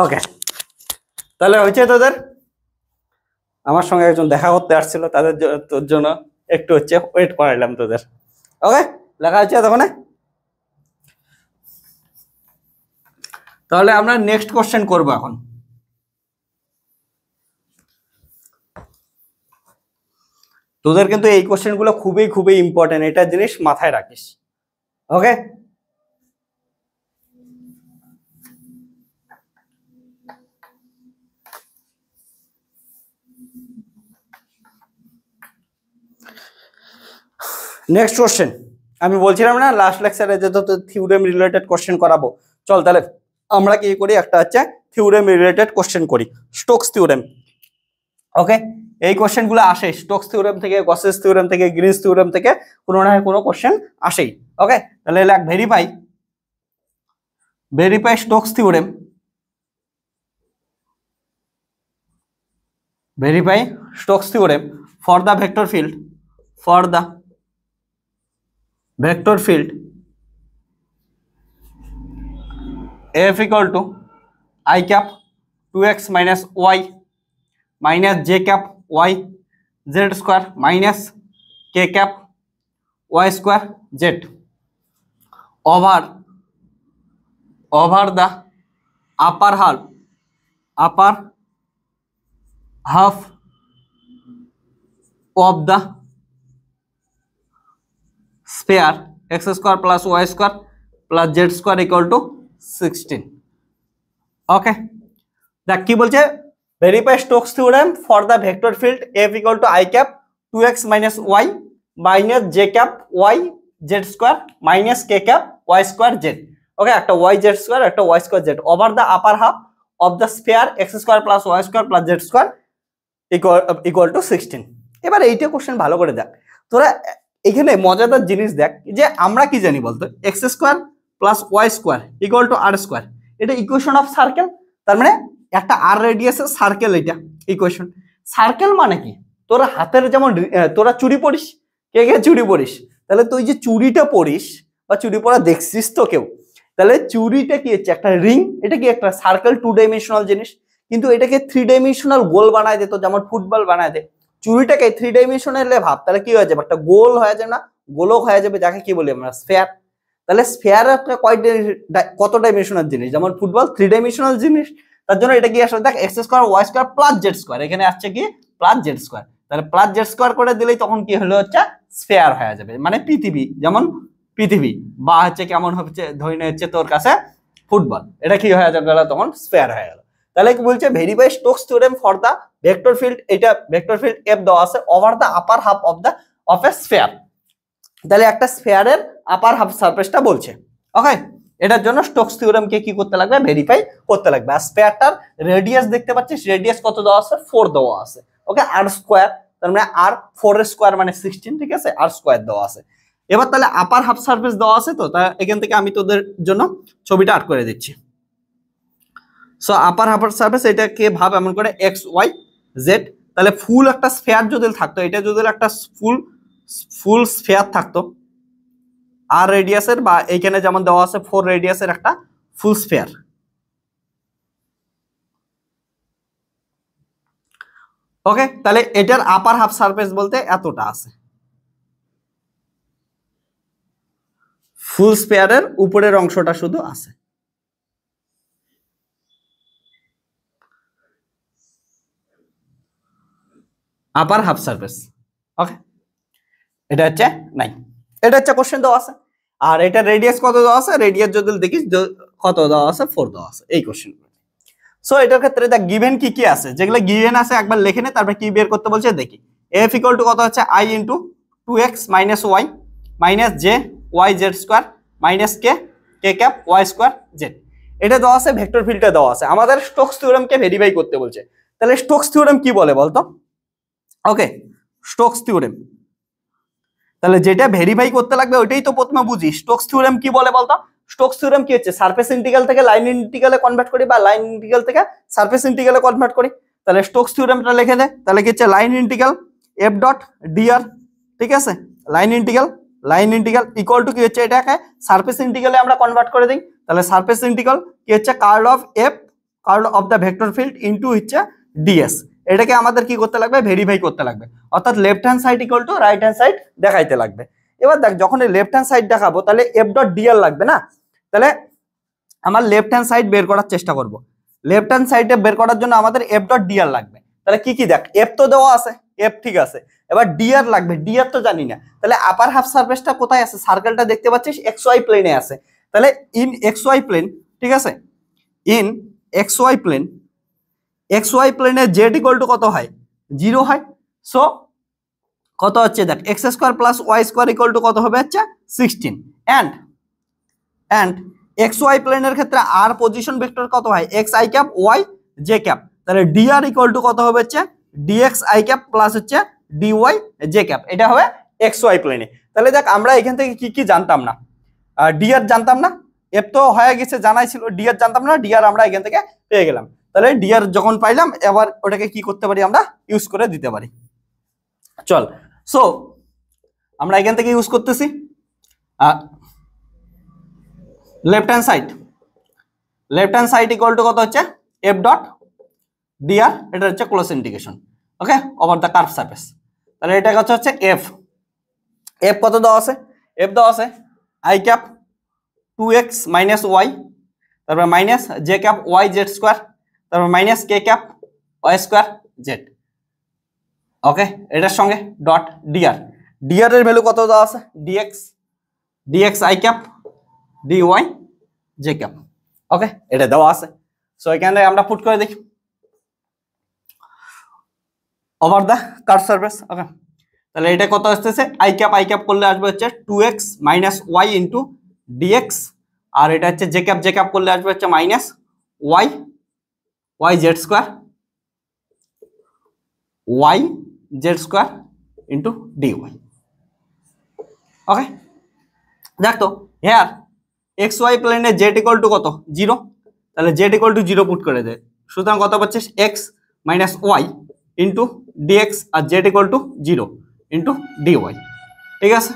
ওকে, তাহলে হয়েছে তোদের, আমার সঙ্গে একজন দেখা করতে আসছিল, তাদের তোর জন্য একটু হচ্ছে ওয়েট করাইলাম তোদের। ওকে, লেখা হচ্ছে তখন। তাহলে আমরা নেক্সট কোশ্চেন করব এখন। তোদের কিন্তু এই কোশ্চেন গুলো খুবই খুবই ইম্পর্টেন্ট, এটা জিনিস মাথায় রাখিস। ওকে, নেক্সট কোশ্চেন। আমি বলছিলাম না লাস্ট লেকচারে যে তো থিওরেম রিলেটেড কোশ্চেন করাবো, চল তাহলে আমরা কি করি, একটা হচ্ছে থিওরেম রিলেটেড কোশ্চেন করি, স্টোকস থিওরেম। ওকে, এই কোশ্চেন গুলো আসে স্টোকস থিওরেম থেকে, গসেস থিওরেম থেকে, গ্রিনস থিওরেম থেকে, কোনো না কোনো কোশ্চেন আসেই। ওকে, তাহলে লাগ verify Stokes theorem, verify Stokes theorem for the vector field, f equal to I cap 2x minus y minus j cap y z square minus k cap y square z over the upper half of the sphere x square plus y square plus z square equal to 16। ওকে, দেখ কি বলছে, verify Stokes theorem for the vector field f equal to I cap 2x minus y minus j cap y z square minus k cap y square z। ওকে, একটা y z square একটা y square z over the upper half of the sphere x square plus y square plus z square equal to 16। এবার এইটা question ভালো করে দেখ তোরা, এখানে মজাদার জিনিস দেখ যে আমরা কি জানি বলতো, x square plus Y square equal to r square, এটা ইকুয়েশন অফ সার্কেল। তার মানে একটা আর রেডিয়াসের সার্কেল, এটা ইকুয়েশন। সার্কেল মানে কি, তোরা হাতের যেমন তোরা চুড়ি পড়িস, কে কে চুড়ি পড়িস, তাহলে তুই যে চুড়িটা পড়িস বা চুড়ি পড়া দেখছিস তো কেউ, তাহলে চুড়িটা কি হচ্ছে একটা রিং, এটা কি একটা সার্কেল, 2 ডাইমেনশনাল জিনিস, কিন্তু এটাকে 3 ডাইমেনশনাল গোল বানায় দে, তো যেমন ফুটবল বানায় দে, চুড়িটাকে 3 ডাইমেনশনালে ভাব, তাহলে কি হয়ে যাবে, একটা গোল হয়ে যাবে না, গোলক হয়ে যাবে, যাকে কি বলি আমরা স্ফিয়ার। তাহলে স্ফিয়ার একটা কত ডাইমেনশনাল জিনিস, যেমন ফুটবল 3 ডাইমেনশনাল জিনিস, তার জন্য এটা কি আসলে দেখ x square Y square plus z square, এখানে আসছে কি প্লাস জেড স্কোয়ার, তাহলে প্লাস জেড স্কোয়ার করে দিলেই তখন কি হলো হচ্ছে স্ফিয়ার হয়ে যাবে, মানে পৃথিবী, যেমন পৃথিবী বা হচ্ছে কেমন হচ্ছে ধরে নিয়ে হচ্ছে তোর কাছে ফুটবল, এটা কি হয়ে যাবে তখন স্ফিয়ার হয়ে গেল। তাহলে কি বলছে, verify Stokes theorem for the vector field, এটা ভেক্টর ফিল্ড এফ দেওয়া আছে over the upper half of a sphere, তাহলে একটা স্ফিয়ারের আপার হাফ সারফেসটা বলছে। ওকে, এটার জন্য স্টোকস থিওরেম কে কি করতে লাগবে, ভেরিফাই করতে লাগবে। আর স্ফিয়ারটার রেডিয়াস দেখতে পাচ্ছিস, রেডিয়াস কত দেওয়া আছে, 4 দেওয়া আছে। ওকে, আর স্কোয়ার, তার মানে আর 4 এর স্কোয়ার মানে 16, ঠিক আছে, আর স্কোয়ার দেওয়া আছে। এবার তাহলে আপার হাফ সারফেস দেওয়া আছে, তো এখান থেকে আমি তোদের জন্য ছবিটা আর্ট করে দিচ্ছি। সো আপার হাফ সারফেস এটাকে ভাব এমন করে এক্স ওয়াই জেড, তাহলে ফুল একটা স্ফিয়ার যদি থাকতো, এটা যদি একটা ফুল স্ফিয়ার থাকতো আর রেডিয়াসের, বা এইখানে যেমন দেওয়া আছে 4 রেডিয়াসের একটা ফুল স্ফিয়ার। ওকে, তাহলে এটার আপার হাফ সারফেস বলতে এতটা আছে, ফুল স্ফিয়ারের উপরের অংশটা শুধু আছে। আপার হাফ সারফেস। ওকে, এটা হচ্ছে নাই, এটা হচ্ছে কোশ্চেন দেওয়া আছে। আর এটা রেডিয়াস কত দেওয়া আছে, রেডিয়াস যদি দেখিস কত দেওয়া আছে, 4 দেওয়া আছে, এই কোশ্চেন। সো এটার ক্ষেত্রে দেখ গিভেন কি কি আছে, যেগুলো গিভেন আছে একবার লিখে নে, তারপরে কি বের করতে বলছে দেখি। এফ ইকুয়াল টু কত হচ্ছে i into 2x minus y minus j y Z square minus k k cap Y square z, এটা দেওয়া আছে, ভেক্টর ফিল্ডটা দেওয়া আছে। আমাদের স্টোকস থিওরেমকে ভেরিফাই করতে বলছে, তাহলে স্টোকস থিওরেম কি বলে বলতো। ওকে, স্টোকস থিওরেম, তাহলে যেটা ভেরিফাই করতে লাগবে ওইটাই তো প্রথমে বুঝি। স্টোকস থিওরেম কি বলে বলতো, স্টোকস থিওরেম কি হচ্ছে, সারফেস ইন্টিগ্রাল থেকে লাইন ইন্টিগ্রালে কনভার্ট করি, বা লাইন ইন্টিগ্রাল থেকে সারফেস ইন্টিগ্রালে কনভার্ট করি। তাহলে স্টোকস থিওরেমটা লিখে দে, তাহলে কি হচ্ছে line integral F dot d r, ঠিক আছে, লাইন ইন্টিগ্রাল ইকুয়াল টু কি হচ্ছে, এটাকে সারফেস ইন্টিগ্রালে আমরা কনভার্ট করে দিই, তাহলে সারফেস ইন্টিগ্রাল কি হচ্ছে curl of F curl of the vector field into হচ্ছে ডিএস। এটাকে আমাদের কি করতে লাগবে, ভেরিফাই করতে লাগবে, অর্থাৎ left hand side equal to right hand side দেখাইতে লাগবে। এবার দেখ যখন লেফট হ্যান্ড সাইড দেখাবো তাহলে এফ ডট ডিএল লাগবে না, তাহলে আমার লেফট হ্যান্ড সাইড বের করার চেষ্টা করব। লেফট হ্যান্ড সাইডে বের করার জন্য আমাদের এফ ডট ডিআর লাগবে। তাহলে কি কি দেখ, এফ তো দেওয়া আছে, এফ ঠিক আছে, এবার ডিআর লাগবে, ডিআর তো জানি না, তাহলে আপার হাফ সারফেসটা কোথায় আছে, সার্কেলটা দেখতে পাচ্ছিস এক্স ওয়াই প্লেনে আছে, তাহলে ইন এক্স ওয়াই প্লেন, ঠিক আছে, in x y plane, x Y প্লেনে জেড ইকুয়াল টু কত হয়, 0 হয়। সো কত হচ্ছে দেখ, x square plus Y square equal to কত হবে হচ্ছে 16, অ্যান্ড এক্স ওয়াই প্লেনের ক্ষেত্রে আর পজিশন ভেক্টর কত হয়, x i cap y j cap, তাহলে ডিআর ইকুয়াল টু কত হবে হচ্ছে ডিএক্স আই ক্যাপ প্লাস হচ্ছে ডিওয়াই জে ক্যাপ, এটা হবে এক্স ওয়াই প্লেনে। তাহলে দেখ আমরা এখান থেকে কি কি জানতাম না, ডিআর জানতাম না, এফ তো হয়ে গেছে জানাই ছিল, ডিআর জানতাম না, ডিআর আমরা এখান থেকে পেয়ে গেলাম। তাহলে ডিআর যখন পাইলাম এবার ওটাকে কি করতে পারি, আমরা ইউজ করে দিতে পারি। চল, সো আমরা এখান থেকে ইউজ করতেছি left hand side equal to কত হচ্ছে এফ ডট ডিআর, এটা হচ্ছে close integration, okay, over the curve surface. তাহলে এটা হচ্ছে এফ, এফ কত দেওয়া আছে, এফ দেওয়া আছে I cap 2x minus Y, তারপর minus J cap Y Z square, তারপর minus K cap Y square Z, okay, এটার সঙ্গে ডট ডিআর, ডিআর এর ভ্যালু কত দেওয়া আছে, DX I cap DY J cap, okay, এটা দেওয়া আছে। সো এখানে আমরা পুট করে দেখি over the curve surface, okay, তাহলে এটা কত আসতেছে, আই ক্যাপ করলে আসবে হচ্ছে 2x minus Y into dx, আর এটা হচ্ছে জে ক্যাপ করলে আসবে হচ্ছে minus Y Z square into DY, okay. দেখ তো হেয়ার এক্স ওয়াই প্লেনে জেড ইকুয়াল টু কত, 0, তাহলে জেড ইকুয়াল টু 0 পুট করে দে, সুতরাং কত পাচ্ছিস x minus Y into dx, আর z equal to 0 into d y, ঠিক আছে।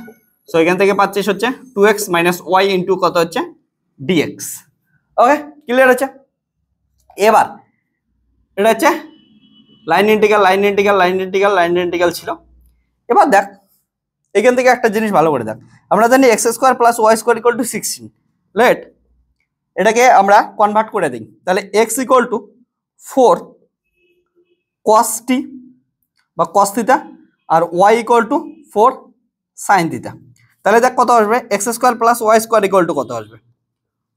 সো এখান থেকে পাচ্ছিস হচ্ছে 2x মাইনাস ওয়াই ইন্টু কত হচ্ছে ডিএক্স, ওকে, ক্লিয়ার হচ্ছে। এবার এটা হচ্ছে লাইন ইন্টিগ্রাল ছিল। এবার দেখ এখান থেকে একটা জিনিস ভালো করে দেখ, আমরা জানি x square plus Y square equal to 16, let এটাকে আমরা কনভার্ট করে দিই, তাহলে x equal to 4 cos t বা cos থিটা, আর y equal to 4 sin theta. তাহলে দেখ কত আসবে, x square plus Y square equal to কত আসবে,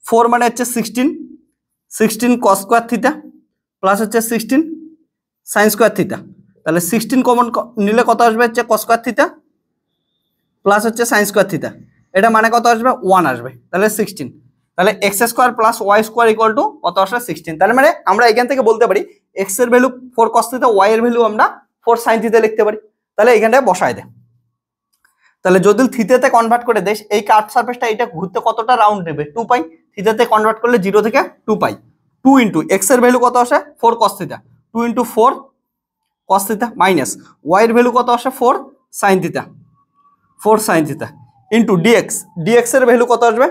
4 মানে হচ্ছে 16 cos স্কোয়ার থিটা প্লাস হচ্ছে 16 sin স্কোয়ার থিটা, তাহলে 16 কমন নিলে কত আসবে হচ্ছে cos স্কোয়ার থিটা প্লাস হচ্ছে sin স্কোয়ার থিটা, এটা মানে কত আসবে 1 আসবে, তাহলে 16, তাহলে x square plus Y square equal to কত আসবে 16, তাহলে মানে আমরা এখান থেকে বলতে পারি এক্স এর ভ্যালু 4 cos থিটা, ওয়াই এর ভ্যালু আমরা 4 sin থিটা লিখতে পারি। তাহলে এখানটায় বসায় দে, তাহলে যদি থিটাতে কনভার্ট করে দেশ, এই কার্ভ সারফেসটা এটা ঘুরতে কতটা রাউন্ড নেবে, 2 পাই, থিটাতে কনভার্ট করলে 0 থেকে 2 পাই, 2 ইন্টু এক্স এর ভ্যালু কত আসে 4 cos theta, 2 into 4 cos theta minus y এর ভ্যালু কত আসে 4 sin থিটা ইন্টু ডিএক্স এর ভ্যালু কত আসবে,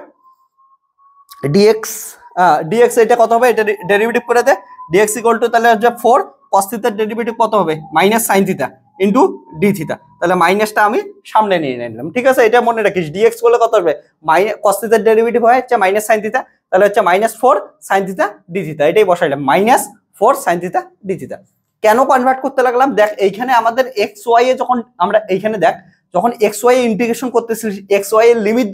ডিএক্স এটা কত হবে, এটা ডেরিভেটিভ করে দে, ডিএক্স ইকুয়াল টু তাহলে আসবে 4 cos থিটার ডেরিভেটিভ কত হবে minus sin theta into D theta, তাহলে মাইনাসটা আমি সামনে নিয়ে নিলাম, ঠিক আছে, এটা মনে রাখিস, ডিএক্স করলে কত হবে মাইনাস cos থিটার ডেরিভেটিভ হয় হচ্ছে মাইনাস sin থিটা, তাহলে হচ্ছে -4 sin থিটা ডি থিটা, এটাই বসাইলাম -4 sin থিটা ডি থিটা। কেন কনভার্ট করতে লাগলাম, দেখ এইখানে আমাদের এক্স ওয়াই এ যখন আমরা এইখানে দেখ যখন এক্স ওয়াই ইন্টিগ্রেশন করতেছিল, এক্স ওয়াই এর লিমিট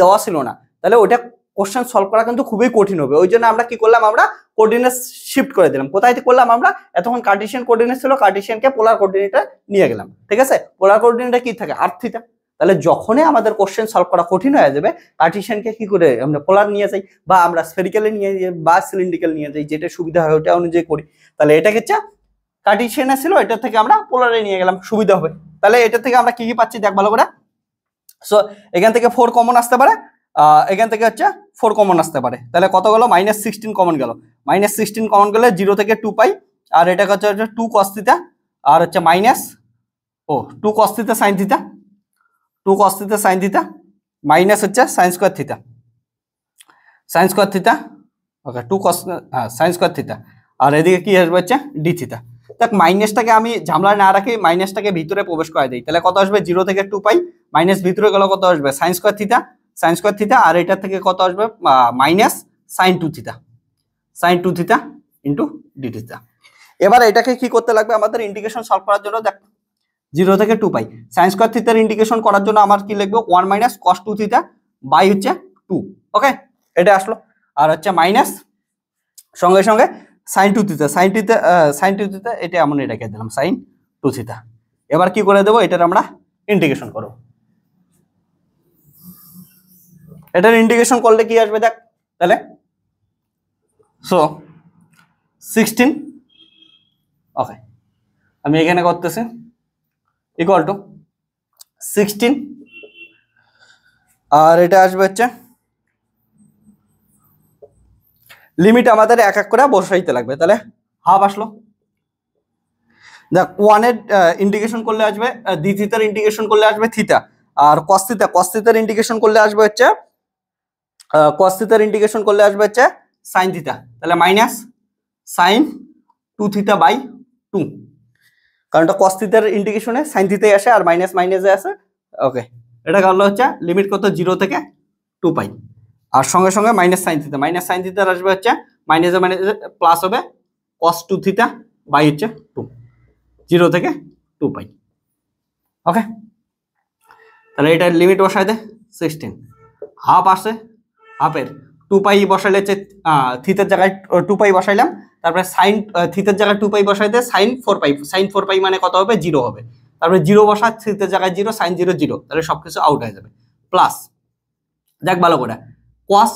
দেওয়া ছিল না, তাহলে ওটা কোশ্চেন সলভ করা কিন্তু খুবই কঠিন হবে, ওই জন্য আমরা কি করলাম, আমরা কোঅর্ডিনেট শিফট করে দিলাম, কোথায় করলাম আমরা, এতক্ষণ কার্টেসিয়ান কোঅর্ডিনেট ছিল, কার্টেসিয়ানকে পোলার কোঅর্ডিনেটে নিয়ে গেলাম, ঠিক আছে, পোলার কোঅর্ডিনেটে কি থাকে r থিটা, তাহলে যখনই আমাদের কোশ্চেন সলভ করা কঠিন হয়ে যাবে কার্টেসিয়ানকে কি করে আমরা পোলার নিয়ে যাই, বা আমরা স্ফেরিক্যালে নিয়ে যাই বা সিলিন্ড্রিক্যাল নিয়ে যাই, যেটা সুবিধা হয় ওটা অনুযায়ী করি, তাহলে এটা হচ্ছে কার্টেসিয়ানে ছিল, এটা থেকে আমরা পোলারে নিয়ে গেলাম, সুবিধা হবে। তাহলে এটা থেকে আমরা কি কি পাচ্ছি দেখ ভালো করে, সো এখান থেকে 4 কমন আসতে পারে, এখান থেকে হচ্ছে 4 কমন আসতে পারে, তাহলে কত গেল -16 কমন গেল, -16 কমন গেলে 0 থেকে 2 পাই, আর এটা হচ্ছে 2 cos থিটা, আর হচ্ছে -2 cos theta sin theta minus হচ্ছে sin square theta okay 2 cos sin square theta, আর এদিকে কি আসবে হচ্ছে ডি থিটা। দেখ মাইনাসটাকে আমি ঝামলায় না রাখি, মাইনাসটাকে ভিতরে প্রবেশ করে দিই, তাহলে কত আসবে 0 থেকে 2 পাই, মাইনাস ভিতরে গেলে কত আসবে sin স্কয়ার থিটা, আর এটা থেকে কত আসবে minus sin 2 theta, sin 2 theta into D theta. এবার এটাকে কি করতে লাগবে আমাদের ইন্টিগ্রেশন সলভ করার জন্য, দেখ 0 থেকে 2 পাই sin স্কয়ার থিটার ইন্টিগ্রেশন করার জন্য আমার কি লিখবো 1 মাইনাস cos 2 থিটা বাই হচ্ছে 2। ওকে, এটা আসলো, আর হচ্ছে মাইনাস সঙ্গে সঙ্গে sin 2 থিটা, sin 2 থিটা এটা এমন রেখে দিলাম sin 2 থিটা। এবার কি করে দেবো, এটার আমরা ইন্টিগ্রেশন করব। এটার ইন্টিগ্রেশন করলে কি আসবে দেখ, তাহলে সো 16, ওকে আমি এখানে করতেছি ইকুয়াল টু 16, আর এটা আসবে হচ্ছে লিমিট আমাদের এক এক করে বসাইতে লাগবে, তাহলে হাফ আসলো। দেখ 1 এর ইন্টিগ্রেশন করলে আসবে ডি থিটার ইন্টিগ্রেশন করলে আসবে থিটা, আর cos থিটার ইন্টিগ্রেশন করলে আসবে হচ্ছে cos থিটার ইন্টিগ্রেশন করলে আসবে হচ্ছে sin থিটা, তাহলে মাইনাস sin 2 থিটা বাই 2, কারণ এটা cos থিটার ইন্টিগ্রেশনে sin থিটাই আসে আর মাইনাস মাইনাসে আসে। ওকে, এটা গেল হচ্ছে লিমিট কত 0 থেকে 2 পাই, আর সঙ্গে সঙ্গে মাইনাস sin থিটার আসবে হচ্ছে মাইনাসে মাইনাসে প্লাস হবে cos 2 থিটা বাই হচ্ছে 2, 0 থেকে 2 পাই। ওকে, তাহলে এটার লিমিট বসাই দে 16, হাফ আসে, হাফের 2 পাই বসাইলে হচ্ছে থিটার জায়গায় 2 পাই বসাইলাম, তারপরে সাইন থিটার জায়গায় 2 পাই বসাইতে sin 4 পাই মানে কত হবে 0 হবে, তারপরে 0 বসা থিটার জায়গায় 0 sin 0 0, তাহলে সবকিছু আউট হয়ে যাবে, প্লাস দেখ ভালো করে cos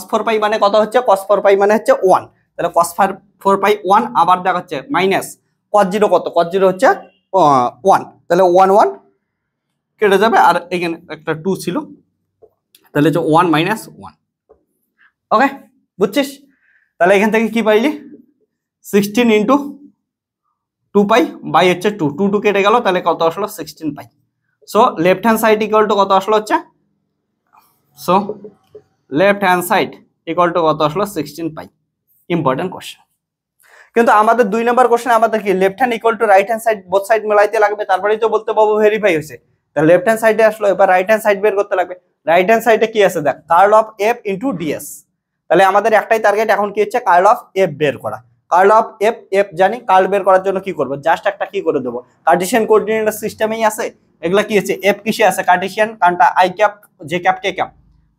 4 পাই মানে কত হচ্ছে, cos 4 পাই মানে হচ্ছে 1, তাহলে cos 4 পাই 1, আবার দেখ হচ্ছে মাইনাস cos 0 কত, cos 0 হচ্ছে 1, তাহলে 1 1 কেটে যাবে, আর এখানে একটা 2 ছিল, তাহলে হচ্ছে 1 মাইনাস 1। ওকে, বুঝছিস? তাহলে এখান থেকে কি পাইলি 16 ইন্টু 2 পাই বাই হচ্ছে 2, 2 2 কেটে গেল, তাহলে কত আসলো 16 pi. So left hand side equal to কত আসলো হচ্ছে, so left hand side equal to কত আসলো 16 পাই। ইম্পর্টেন্ট কোশ্চেন, কিন্তু আমাদের 2 নম্বর কোশ্চেন আমাদের কি left hand equal to right hand side both side মিলাইতে লাগবে, তারপরেই তো বলতে পারবো ভেরিফাই হয়েছে। তাহলে লেফট হ্যান্ড সাইডে আসলো, এবার রাইট হ্যান্ড সাইড বের করতে লাগবে। রাইট হ্যান্ড সাইডে কি আছে দেখ, curl of F into d s, তাহলে আমাদের একটাই টার্গেট এখন কি হচ্ছে কার্ল অফ এফ বের করা। কার্ল অফ এফ, এফ জানি, কার্ল বের করার জন্য কি করব, জাস্ট একটা কি করে দেবো, কার্টেশিয়ান কোঅর্ডিনেট সিস্টেমেই আছে এগুলা, কি আছে এফ কিসে আছে কার্টেশিয়ান, কারণটা I cap J cap K cap,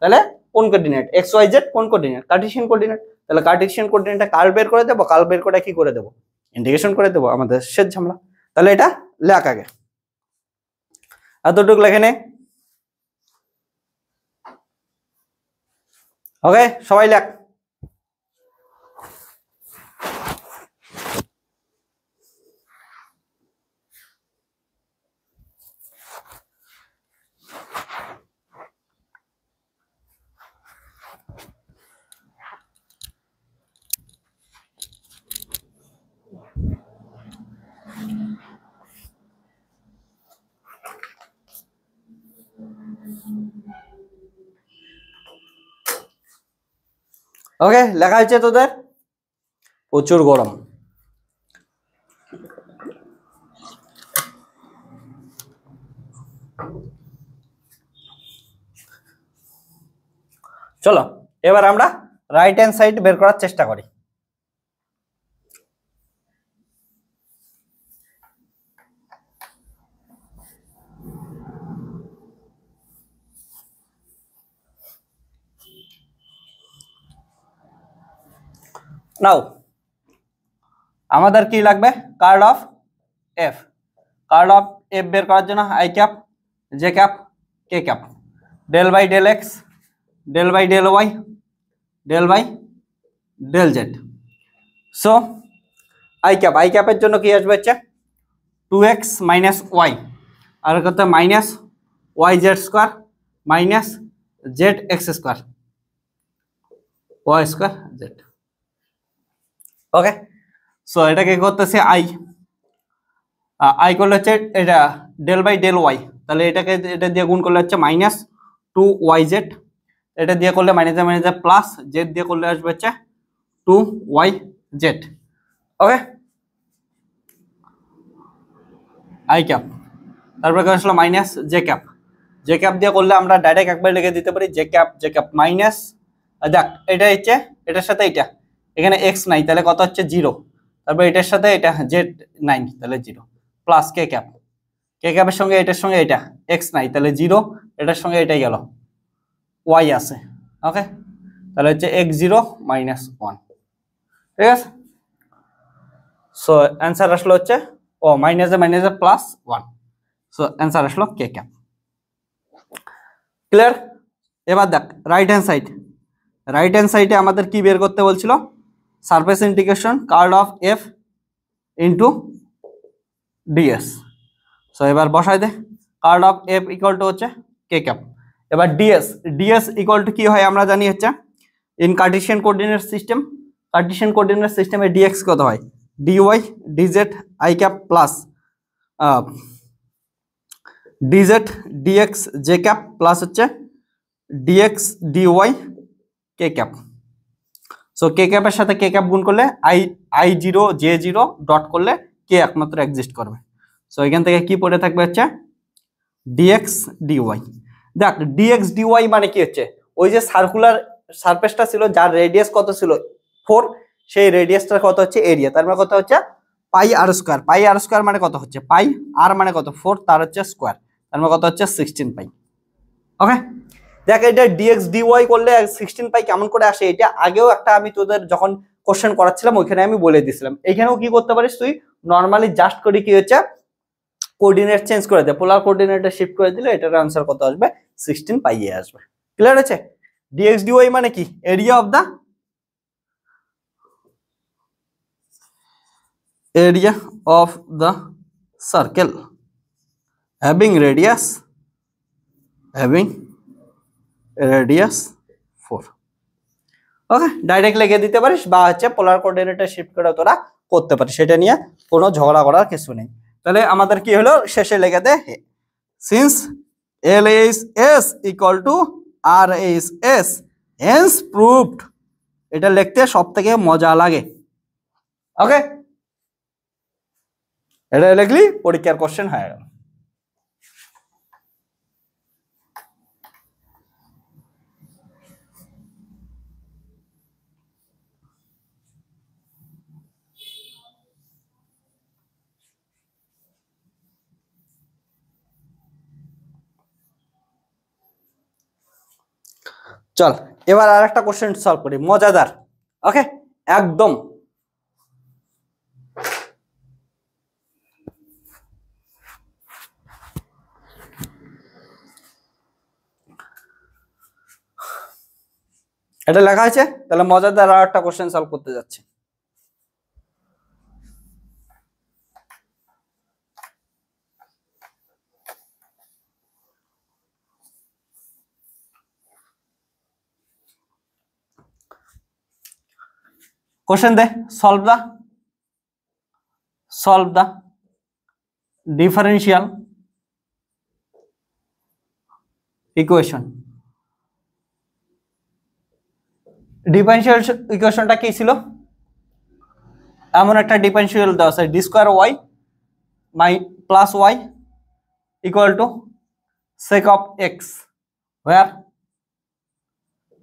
তাহলে কোন কোঅর্ডিনেট এক্স ওয়াই জেড, কোন কোঅর্ডিনেট কার্টেশিয়ান কোঅর্ডিনেট, তাহলে কার্টেশিয়ান কোঅর্ডিনেটটা কার্ল বের করে দেবো, কার্ল বের করে কি করে দেবো ইন্টিগ্রেশন করে দেবো, আমাদের শেষ ঝামেলা। তাহলে এটা লেখ আগে, এতটুকু লেখে নে। ওকে, সবাই লেখ। ওকে, লেখা হচ্ছে তোদের, প্রচুর গরম। চলো এবার আমরা রাইট হ্যান্ড সাইড বের করার চেষ্টা করি। নাও আমাদের কি লাগবে, curl of F, curl of F বের করার জন্য I cap J cap K cap, del by del X, del by del Y, del by del Z. So I ক্যাপের জন্য কি আসবে হচ্ছে 2x মাইনাস ওয়াই, আর কত minus Y Z square minus Z X square Y square Z. Okay, so এটাকে করতেছে I করলে হচ্ছে এটা ডেল বাই ডেল ওয়াই, তাহলে এটাকে এটা দিয়ে গুণ করলে হচ্ছে মাইনাস 2 ওয়াই জেড, এটা দিয়ে করলে মাইনাসে মাইনাসে প্লাস জেড দিয়ে করলে আসবে হচ্ছে two y z. Okay, i cap, তারপরে আসলো minus J cap. J cap দিয়ে করলে আমরা ডাইরেক্ট একবার লিখে দিতে পারি জে ক্যাপ মাইনাস, দেখ এটা হচ্ছে এটার সাথে এটা, এখানে এক্স নাই তাহলে কত হচ্ছে 0, তারপর এটার সাথে এটা জেড নাই তাহলে 0, প্লাস কে ক্যাপের সঙ্গে এটার সঙ্গে এটা এক্স নাই তাহলে 0, এটার সঙ্গে এটাই গেল ওয়াই আছে। ওকে, তাহলে হচ্ছে x0 মাইনাস 1, ঠিক আছে। সো অ্যান্সার আসলো হচ্ছে মাইনাসে প্লাস 1, সো অ্যান্সার আসলো কে ক্যাপ। ক্লিয়ার? এবার দেখ রাইট হ্যান্ড সাইডে আমাদের কি বের করতে বলছিল, surface integration curl of F into DS. So এবার বসাই দে, curl of F equal to হচ্ছে কে ক্যাপ। এবার ডিএস ইকুয়াল টু কি হয় আমরা জানি হচ্ছে ইন কার্টেসিয়ান কোঅর্ডিনেট সিস্টেমে ডিএক্স কত হয়, DY DZ I cap plus DZ DX J cap plus হচ্ছে DX DY K cap. So K ক্যাপের সাথে কে ক্যাপ গুণ করলে I0 J0 ডট করলে কে একমাত্র এক্সিস্ট করবে। সো এখান থেকে কি পড়ে থাকবে হচ্ছে ডিএক্স ডিওয়াই। দেখ ডিএক্স ডিওয়াই মানে কি হচ্ছে, ওই যে সার্কুলার সারফেসটা ছিল যার রেডিয়াস কত ছিল 4, সেই রেডিয়াসটার কত হচ্ছে এরিয়া, তার মানে কত হচ্ছে পাই আর স্কোয়ার মানে কত হচ্ছে পাই, আর মানে কত 4, তার হচ্ছে স্কোয়ার, তার মানে কত হচ্ছে 16 পাই। ওকে, দেখ এটা ডিএক্স ডিওয়াই করলে 16 পাই কেমন করে আসে, এটা আগেও একটা আমি তোদের যখন কোশ্চেন করাচ্ছিলাম ওইখানে আমি বলে দিয়েছিলাম। এখানেও কি করতে পারিস তুই, নর্মালি জাস্ট করে কি হচ্ছে কোঅর্ডিনেট চেঞ্জ করে দে, পোলার কোঅর্ডিনেটে শিফট করে দিলে এটার আনসার কত আসবে 16 পাই আসবে। ক্লিয়ার আছে? ডিএক্স ডিওয়াই মানে কি, area of the circle having radius 4। Okay, direct লিখে দিতে পারিস বা হচ্ছে পোলার কোঅর্ডিনেটে শিফট করে তোরা করতে পারিস, সেটা নিয়ে কোনো ঝগড়া করার কিছু নেই। তাহলে আমাদের কি হলো, শেষে লিখে দে since L is S equal to R is S hence proved, এটা লিখতে সব থেকে মজা লাগে। ওকে, এটা লিখলি পরীক্ষার কোশ্চেন হয়ে গেল। চল এবার আর একটা কোশ্চেন সলভ করি, মজাদার। ওকে, একদম এটা লেখা আছে, তাহলে মজাদার আর একটা কোশ্চেন সলভ করতে যাচ্ছি। কোশ্চেন দে, solve the differential equation. Differential ইকুয়েশনটা কি ছিল, এমন একটা ডিফারেন্সিয়াল দেওয়া আছে d square y plus y equal to sec of x, where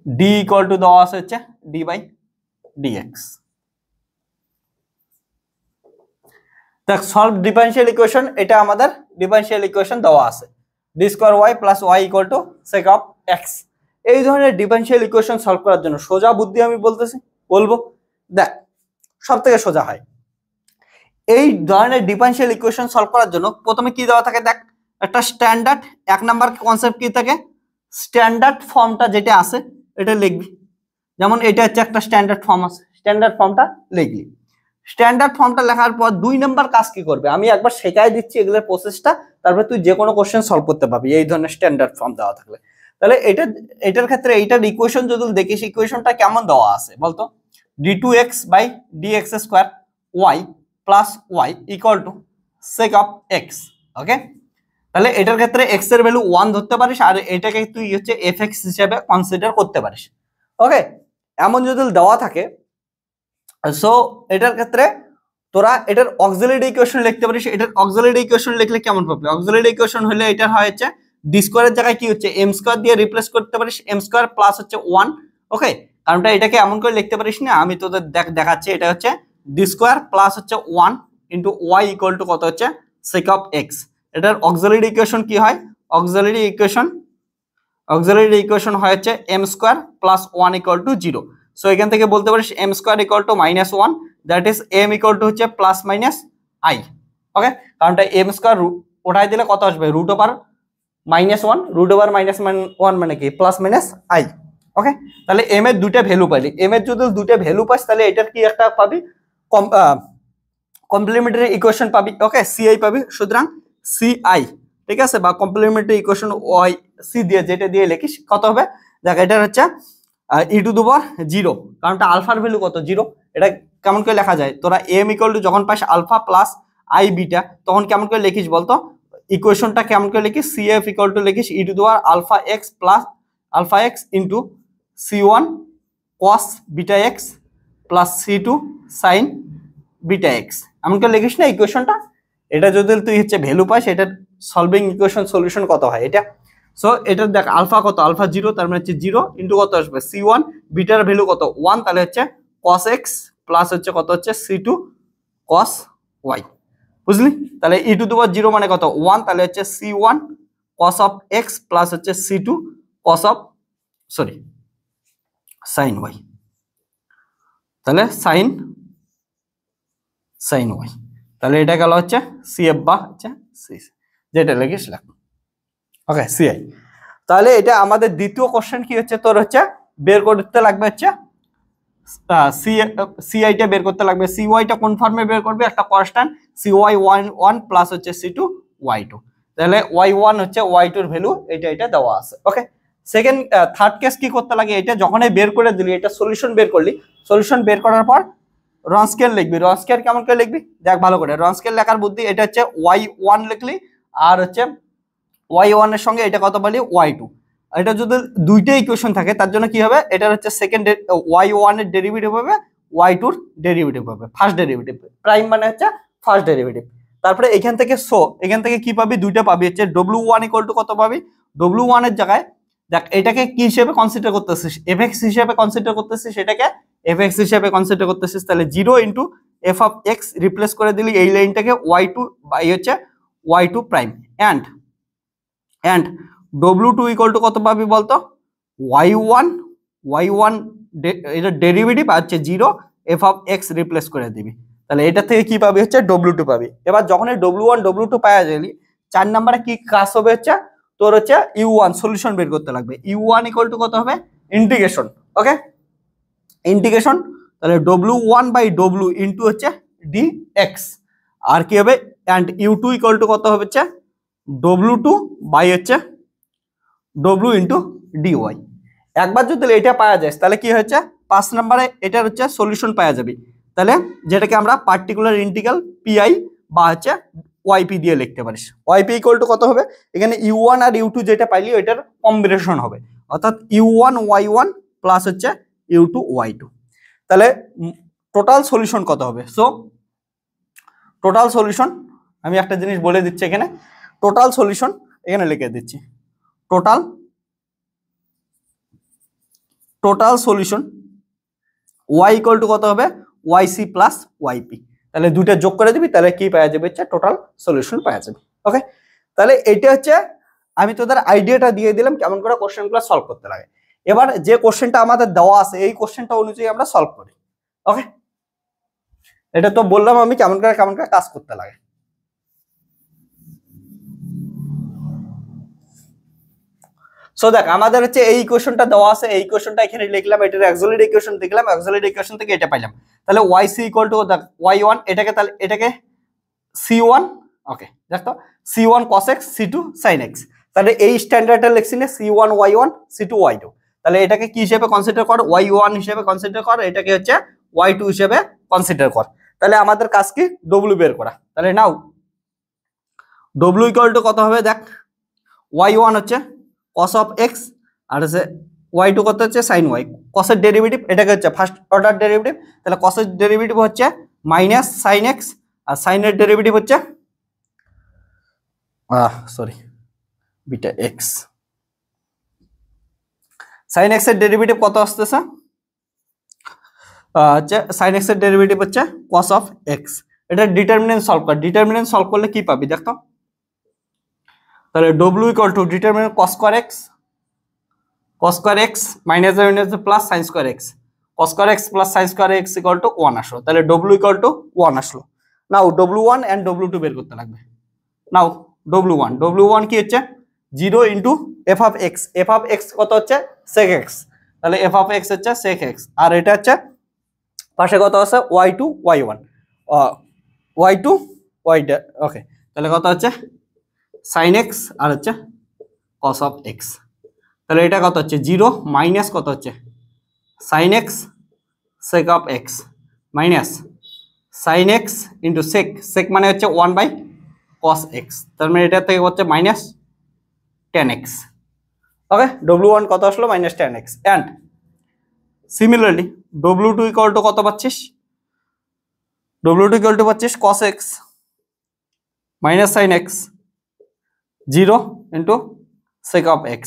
d equal to দেওয়া আছে হচ্ছে ডি বাই ডিএক্স। দেখ সলভ ডিফারেন্সিয়াল ইকুয়েশন, এটা আমাদের ডিফারেন্সিয়াল ইকুয়েশন দেওয়া আছে d square y plus y equal to sec of x. এই ধরনের ডিফারেন্সিয়াল ইকুয়েশন সলভ করার জন্য সোজা বুদ্ধি আমি বলবো, দেখ সব থেকে সোজা হয় এই ধরনের ডিফারেন্সিয়াল ইকুয়েশন সলভ করার জন্য প্রথমে কি দেওয়া থাকে, দেখ একটা স্ট্যান্ডার্ড, এক নাম্বার কনসেপ্ট কি থাকে, স্ট্যান্ডার্ড ফর্মটা যেটা আছে এটা লিখবি। যেমন এটা হচ্ছে একটা স্ট্যান্ডার্ড ফর্ম আছে, স্ট্যান্ডার্ড ফর্মটা লিখলি। স্ট্যান্ডার্ড ফর্মটা লেখার পর 2 নাম্বার কাজ কি করবে, আমি একবার শেখাই দিচ্ছি এগুলোর প্রসেসটা, তারপরে তুই যে কোনো কোশ্চেন সলভ করতে পারবি এই ধরনের স্ট্যান্ডার্ড ফর্ম দেওয়া থাকলে। তাহলে এটার ক্ষেত্রে এইটার ইকুয়েশন যদি দেখিস, ইকুয়েশনটা কেমন দেওয়া আছে বলতো, d2x by dx square y plus y equal to sec of x। Okay, তাহলে এটার ক্ষেত্রে x এর ভ্যালু 1 ধরতে পারিস আর এটাকে তুই হচ্ছে fx হিসেবে কনসিডার করতে পারিস। ওকে, এমন যদি দেওয়া থাকে সো এটার ক্ষেত্রে তোরা এটার অক্সিলারি ইকুয়েশন লিখতে পারিস। এটার অক্সিলারি ইকুয়েশন লিখলে কেমন পাবি? অক্সিলারি ইকুয়েশন হলে এটা হয় হচ্ছে ডি স্কোয়ারের জায়গায় কি হচ্ছে এম স্কোয়ার দিয়ে রিপ্লেস করতে পারিস, এম স্কোয়ার প্লাস হচ্ছে 1। ওকে, কারণটা এটাকে এমন করে লিখতে পারিস না, আমি তোদের দেখাচ্ছি। এটা হচ্ছে ডি স্কোয়ার প্লাস হচ্ছে 1 ইন্টু ওয়াই ইকুয়াল টু কত হচ্ছে সেক অফ এক্স। এটার অক্সিলারি ইকুয়েশন কি হয়? অক্সিলারি ইকুয়েশন হয় হচ্ছে m square plus 1 equal to 0। So এখান থেকে বলতে পারিস m square equal to -1, that is m equal to হচ্ছে প্লাস মাইনাস আই। ওকে, কারণটা এম স্কোয়ার ওঠাই দিলে কত আসবে? রুট ওভার -1, রুট ওভার -1 মানে কি প্লাস মাইনাস আই। ওকে, তাহলে এম এর দুটো ভ্যালু পাইলি, এম এর যদি দুটো ভ্যালু পাস তাহলে এটার কি একটা পাবি? কমপ্লিমেন্টারি ইকুয়েশন পাবি। ওকে, সিআই পাবি। সুতরাং সিআই, ঠিক আছে, বা কমপ্লিমেন্টারি ইকুয়েশন ওয়াই সি দিয়ে যেটা দিয়ে লিখিস কত হবে? দেখ এটার হচ্ছে ই টু দি পাওয়ার 0, কারণটা আলফার ভ্যালু কত? 0। এটা কেমন করে লেখা যায়? তোরা এম ইকুয়াল টু যখন পাস আলফা প্লাস আই বিটা, তখন কেমন করে লিখিস বলতো? ইকুয়েশনটা কেমন করে লিখিস? সিএফ ইকুয়াল টু লিখিস E to the power alpha X plus alpha X into সি1 কস বিটা এক্স প্লাস সি2 সাইন বিটা এক্স। এমন করে লিখিস না ইকুয়েশনটা? এটা যদি তুই হচ্ছে ভ্যালু পাস, এটার সলভিং ইকুয়েশন সলিউশন কত হয় এটা? সো এটা দেখ আলফা কত? আলফা 0, তার মানে হচ্ছে 0 ইন্টু কত আসবে? সি1, বিটার ভ্যালু কত? 1, তাহলে হচ্ছে কস এক্স প্লাস হচ্ছে কত হচ্ছে সি2 কস ওয়াই। বুঝলি? তাহলে ই টু দি পাওয়ার 0 মানে কত? 1, তাহলে হচ্ছে সি1 কস অফ এক্স প্লাস হচ্ছে C two cos of sin y. তাহলে সাইন ওয়াই, তাহলে এটা গেল হচ্ছে সিএফ বা হচ্ছে সি, যেটা লিখিস লেখ। ওকে, সিআই। তাহলে এটা আমাদের দ্বিতীয় কোশ্চেন কি হচ্ছে? তোর হচ্ছে বের করতে লাগবে হচ্ছে সিআইটা বের করতে লাগবে। সিওয়াইটা কোন ফর্মে বের করবে? একটা কনস্ট্যান্ট সিওয়াই 1 প্লাস হচ্ছে সি2 ওয়াই2। তাহলে ওয়াই1 হচ্ছে ওয়াই2 এর ভ্যালু, এটা দেওয়া আছে। ওকে, সেকেন্ড থার্ড কেস কি করতে লাগে? এটা যখনই বের করে দিলি, এটা সলিউশন বের করলি, সলিউশন বের করার পর রন স্কেল লিখবি। রন স্কেল কেমন করে লিখবি? দেখ ভালো করে, রন স্কেল লেখার বুদ্ধি এটা হচ্ছে ওয়াই1 লিখলি, আর হচ্ছে ওয়াই1 এর সঙ্গে এটা কত পালি? ওয়াই2। এটা যদি দুইটা ইকুয়েশন থাকে তার জন্য কি হবে? এটা হচ্ছে সেকেন্ড ওয়াই1 এর ডেরিভেটিভ হবে, ওয়াই2 এর ডেরিভেটিভ হবে, ফার্স্ট ডেরিভেটিভ। প্রাইম মানে হচ্ছে ফার্স্ট ডেরিভেটিভ। তারপরে এখান থেকে এখান থেকে কি পাবি? দুইটা পাবি, হচ্ছে w1 ইকুয়াল টু কত পাবি? w1 এর জায়গায় দেখ এটাকে কি হিসেবে কনসিডার করতেছিস? fx হিসেবে কনসিডার করতেছিস, এটাকে fx হিসেবে কনসিডার করতেছিস। তাহলে 0 into f of x replace করে দিলি এই লাইনটাকে y2 বাই হচ্ছে y2 prime, and w2 equal to কত পাবি বলতো? y1 এটা ডেরিভেটিভ আছে 0, f অফ x রিপ্লেস করে দিবি। তাহলে এটা থেকে কি পাবি? হচ্ছে w2 পাবি। এবার যখন এই w1 w2 পাওয়া গেলি, 4 নম্বরে কি কাজ হবে? হচ্ছে তোর হচ্ছে u1 সলিউশন বের করতে লাগবে। u1 ইকুয়াল টু কত হবে? ইন্টিগ্রেশন। ওকে, ইন্টিগ্রেশন, তাহলে w1 বাই w ইনটু হচ্ছে dx, আর কি হবে? এন্ড u2 ইকুয়াল টু কত হবে? হচ্ছে w2 বাই হচ্ছে w ইন্টু dy। একবার যদি এটা পাওয়া যায় তাহলে কি হচ্ছে? 5 নম্বরে এটার হচ্ছে সলিউশন পাওয়া যাবে। তাহলে যেটাকে আমরা পার্টিকুলার ইন্টিগ্রাল পিআই বা হচ্ছে ওয়াইপি দিয়ে লিখতে পারিস। ওয়াইপি ইকুয়াল টু কত হবে? এখানে u1 আর u2 যেটা পাইলি ওইটার কম্বিনেশন হবে, অর্থাৎ u1 y1 প্লাস হচ্ছে u2 y2। তাহলে টোটাল সলিউশন কত হবে? সো টোটাল সলিউশন আমি একটা জিনিস বলে দিচ্ছি এখানে, টোটাল সলিউশন এখানে লিখে দিচ্ছি। Total solution y equal to কত হবে? yc plus yp। তাহলে দুইটা যোগ করে দিবি, তাহলে কি পাওয়া যাবে? হচ্ছে টোটাল সলিউশন পাওয়া যাবে। ওকে, তাহলে এটা হচ্ছে আমি তোদের আইডিয়াটা দিয়ে দিলাম কেমন করে কোশ্চেনগুলো সলভ করতে লাগে। এবার যে কোশ্চেনটা আমাদের দেওয়া আছে এই কোশ্চেনটা অনুযায়ী আমরা সলভ করি। ওকে, এটা তো বললাম আমি কেমন করে কাজ করতে লাগে। সো দেখ আমাদের হচ্ছে এই ইকুয়েশনটা দেওয়া আছে, এই ইকুয়েশনটা এখানে লিখলাম, এটার অক্সিলারি ইকুয়েশন দেখলাম, অক্সিলারি ইকুয়েশন থেকে এটা পাইলাম। তাহলে yc ইকুয়াল টু দেখ y1, এটাকে তাহলে এটাকে c1, ওকে দেখ তো c1 cos x c2 sin x। তাহলে এই স্ট্যান্ডার্ডটা লিখছি না, c1 y1 c2 y2। তাহলে এটাকে কি হিসেবে কনসিডার কর? y1 হিসেবে কনসিডার কর, এটাকে হচ্ছে y2 হিসেবে কনসিডার কর। তাহলে আমাদের কাজ কি? w বের করা। তাহলে নাও w ইকুয়াল টু কত হবে? দেখ y1 হচ্ছে cos of x আর হচ্ছে y2 কত হচ্ছে sin y, cos এর ডেরিভেটিভ এটাকে হচ্ছে ফার্স্ট অর্ডার ডেরিভেটিভ, তাহলে cos এর ডেরিভেটিভ হচ্ছে মাইনাস sin x, আর sin এর ডেরিভেটিভ হচ্ছে sorry beta x, sin x এর ডেরিভেটিভ কত আসতেছে হচ্ছে sin x এর ডেরিভেটিভ হচ্ছে cos of x। এটা ডিটারমিনেন্ট সলভ কর, ডিটারমিনেন্ট সলভ করলে কি পাবি দেখো, তাহলে w equal to determinant cos square x minus plus sin square x, cos square x plus sin square x equal to 1 আসলো, তাহলে w ইকুয়াল টু 1 আসলো। নাও w1 এন্ড w2 বের করতে লাগবে। নাও w1 কি হচ্ছে 0 ইনটু f অফ x কত হচ্ছে sec x, তাহলে f অফ x হচ্ছে sec x, আর এটা হচ্ছে পাশে কত আছে y2 y1 y2 y ওকে, তাহলে কত হচ্ছে sin x আর হচ্ছে cos of x, তাহলে এটা কত হচ্ছে 0 মাইনাস কত হচ্ছে sin x sec of x minus sin x into sec মানে হচ্ছে 1 বাই cos x, তার মানে এটা থেকে হচ্ছে মাইনাস tan x। ওকে, w1 কত আসলো minus tan x, and similarly w2 equal to কত পাচ্ছিস, w2 ইকুয়াল টু পাচ্ছিস cos x minus sin x 0 into sec of x,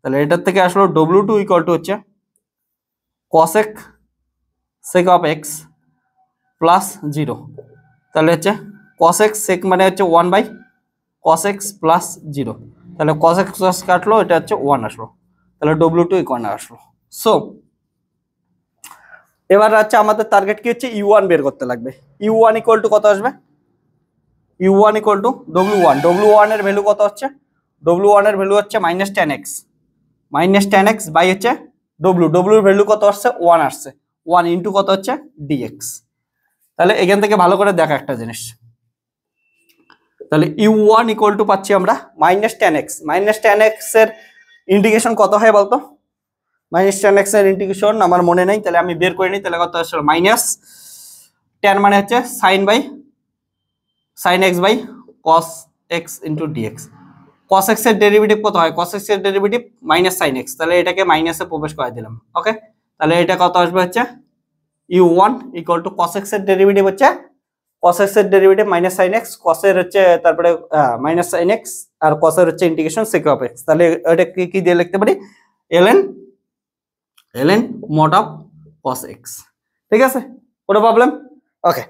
তাহলে এটার থেকে আসলো w2 ইকুয়াল টু হচ্ছে cos x sec of x plus 0, তাহলে হচ্ছে cos x sec মানে হচ্ছে 1 বাই cos x প্লাস 0, তাহলে cos x কাটলো, এটা হচ্ছে 1 আসলো, তাহলে w2 ইকুয়াল আসলো। সো এবার হচ্ছে আমাদের টার্গেট কি হচ্ছে u1 বের করতে লাগবে। u1 ইকুয়াল টু কত আসবে, u1 ইকুয়াল টু w1 এর ভ্যালু কত হচ্ছে, w1 এর ভ্যালু হচ্ছে মাইনাস tan x বাই হচ্ছে w এর ভ্যালু কত আসছে 1 আসছে, 1 ইনটু কত হচ্ছে dx। তাহলে এখান থেকে ভালো করে দেখা একটা জিনিস, তাহলে u1 ইকুয়াল টু পাচ্ছি আমরা মাইনাস tan x এর ইন্টিগ্রেশন কত হয় বলতো, মাইনাস tan x এর ইন্টিগ্রেশন আমার মনে নেই, তাহলে আমি বের করে নিই, তাহলে কত আসলে মাইনাস tan মানে হচ্ছে sin x by cos x into dx, cos x এর ডেরিভেটিভ কত হয়, cos x এর ডেরিভেটিভ মাইনাস sin x, তাহলে এটাকে মাইনাসে প্রবেশ করে দিলাম। ওকে, তাহলে এটা কত আসবে হচ্ছে u1 equal to cos x এর ডেরিভেটিভ হচ্ছে cos x এর derivative minus sin x, cos এর হচ্ছে তারপরে মাইনাস sin x আর cos এর হচ্ছে ইন্টিগ্রেশন sec of x, তাহলে এটা কি দিয়ে লিখতে পারি ln mod of cos x, ঠিক আছে, কোনো প্রবলেম। ওকে,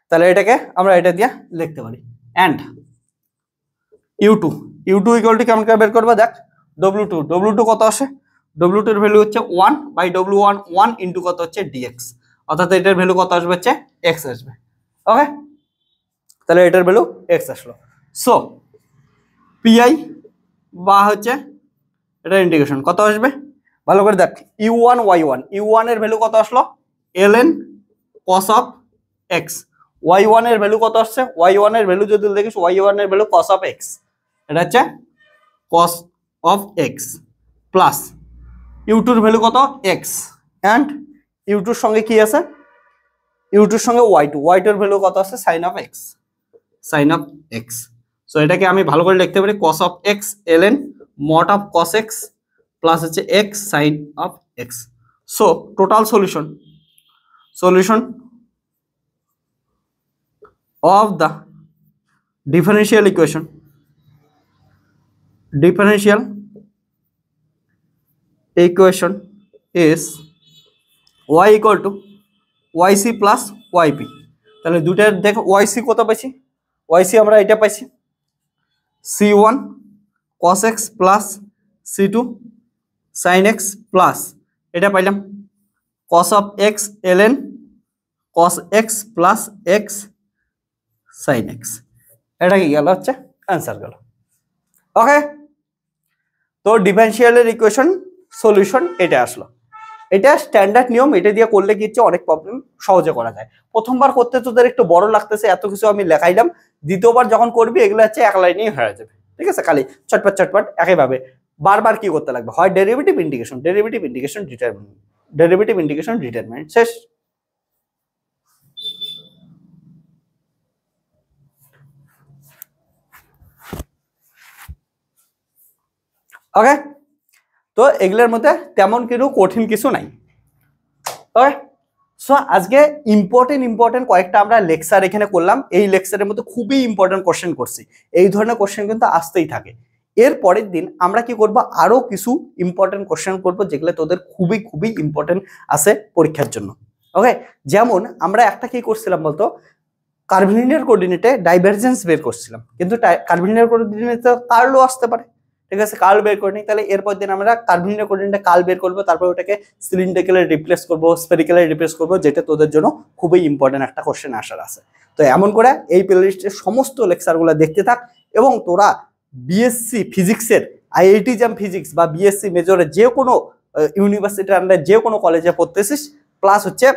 তাহলে এটাকে আমরা এটা দিয়ে লিখতে পারি, এন্ড u2 ইকুয়াল টু কেমন করে বের করবো দেখ, w2 কত আসে, w2 এর ভ্যালু হচ্ছে 1 বাই w1 1 ইনটু কত হচ্ছে dx, অর্থাৎ এটার ভ্যালু কত আসবে হচ্ছে x আসবে। ওকে, তাহলে এটার ভ্যালু x আসলো। সো pi বা হচ্ছে এটার ইন্টিগ্রেশন কত আসবে, ভালো করে দেখ, u1 এর ভ্যালু কত আসলো ln cos of x, y1 এর ভ্যালু কত আসছে, y1 এর ভ্যালু যদি দেখিস y1 এর ভ্যালু cos of x, এটা হচ্ছে cos of x plus u2 এর ভ্যালু কত x, এন্ড u2 এর সঙ্গে কি আছে, u2 এর সঙ্গে y2 এর ভ্যালু কত আছে sin of x। সো এটাকে আমি ভালো করে লিখতে পারি cos of x ln mod of cos x plus হচ্ছে x sin of x। So total solution of the differential equation is y equal to yc plus yp, তাহলে দুটার দেখো yc কত পাইছি, yc আমরা এটা পাইছি c1 cos x plus c2 sin x plus এটা পাইলাম cos of x ln cos x plus x sin x, এটা কি গেল হচ্ছে आंसर গেল। ওকে, তো ডিফারেনশিয়ালের ইকুয়েশন সলিউশন এটা আসলো, এটা স্ট্যান্ডার্ড নিয়ম, এটা দিয়ে করলে কি হচ্ছে অনেক প্রবলেম সহজে করা যায়। প্রথমবার করতে তোদের একটু বড় লাগতেছে, এত কিছু আমি লেখাইলাম, দ্বিতীয়বার যখন করবি এগুলো হচ্ছে এক লাইনেই হয়ে যাবে, ঠিক আছে, খালি চটপট একইভাবে বারবার কি করতে লাগবে, হয় ডেরিভেটিভ ইন্টিগ্রেশন ডিটারমিনেন্ট শেষ। ওকে, তো এগুলোর মধ্যে তেমন কিছু কঠিন কিছু নাই। ওকে, সো আজকে ইম্পর্টেন্ট কয়েকটা আমরা লেকচার এখানে করলাম। এই লেকচারের মধ্যে খুবই ইম্পর্টেন্ট কোশ্চেন করছি। এই ধরনের কোশ্চেন কিন্তু আসতেই থাকে। এর পরের দিন আমরা কি করব, আরো কিছু ইম্পর্টেন্ট কোশ্চেন করব যেগুলো তোদের খুবই ইম্পর্টেন্ট আছে পরীক্ষার জন্য। ওকে, যেমন আমরা একটা কি করছিলাম বলতো, কার্ভিলিনিয়ার কোঅর্ডিনেটে ডাইভারজেন্স বের করছিলাম, কিন্তু কার্ভিলিনিয়ার কোঅর্ডিনেটে কার্লও আসতে পারে। ঠিক আছে, কার্ল বের করে নিই। তাহলে এরপর দিন আমরা কার্ভিলিনিয়ার কোঅর্ডিনেটে কার্ল বের করবো, তারপর ওটাকে সিলিন্ড্রিক্যালে রিপ্লেস করবো, স্ফেরিক্যালে রিপ্লেস করবো, যেটা তোদের জন্য খুবই ইম্পর্টেন্ট একটা কোশ্চেন আসার আছে। তো এমন করে এই প্লেলিস্টের সমস্ত লেকচারগুলো দেখতে থাক, এবং তোরা বিএসসি ফিজিক্সের আইআইটি জাম ফিজিক্স বা বিএসসি মেজরের যে কোনো ইউনিভার্সিটির আন্ডারে যে কোনো কলেজে পড়তেছিস, প্লাস হচ্ছে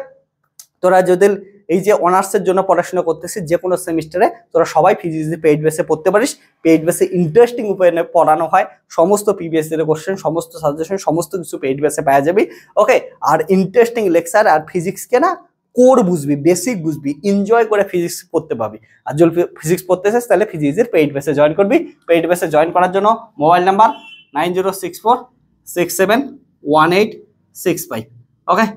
তোরা যদি এই যে অনার্সের জন্য পড়াশোনা করতেছিস যে কোনো সেমিস্টারে, তোরা সবাই ফিজিক্স পেইড বেসে পড়তে পারিস। পেইড বেসে ইন্টারেস্টিং উপায়ে পড়ানো হয়, সমস্ত পিবিএসসি এর কোশ্চেন, সমস্ত সাজেশন, সমস্ত কিছু পেইড বেসে পাওয়া যাবে। ওকে, আর ইন্টারেস্টিং লেকচার, আর ফিজিক্সকে না কোর বুঝবি, বেসিক বুঝবি, এনজয় করে ফিজিক্স পড়তে পাবি। আর যদি ফিজিক্স পড়তে চাস তাহলে ফিজিক্সের পেইড বেসে জয়েন করবি। পেইড বেসে জয়েন করার জন্য মোবাইল নাম্বার 9064671865। ওকে,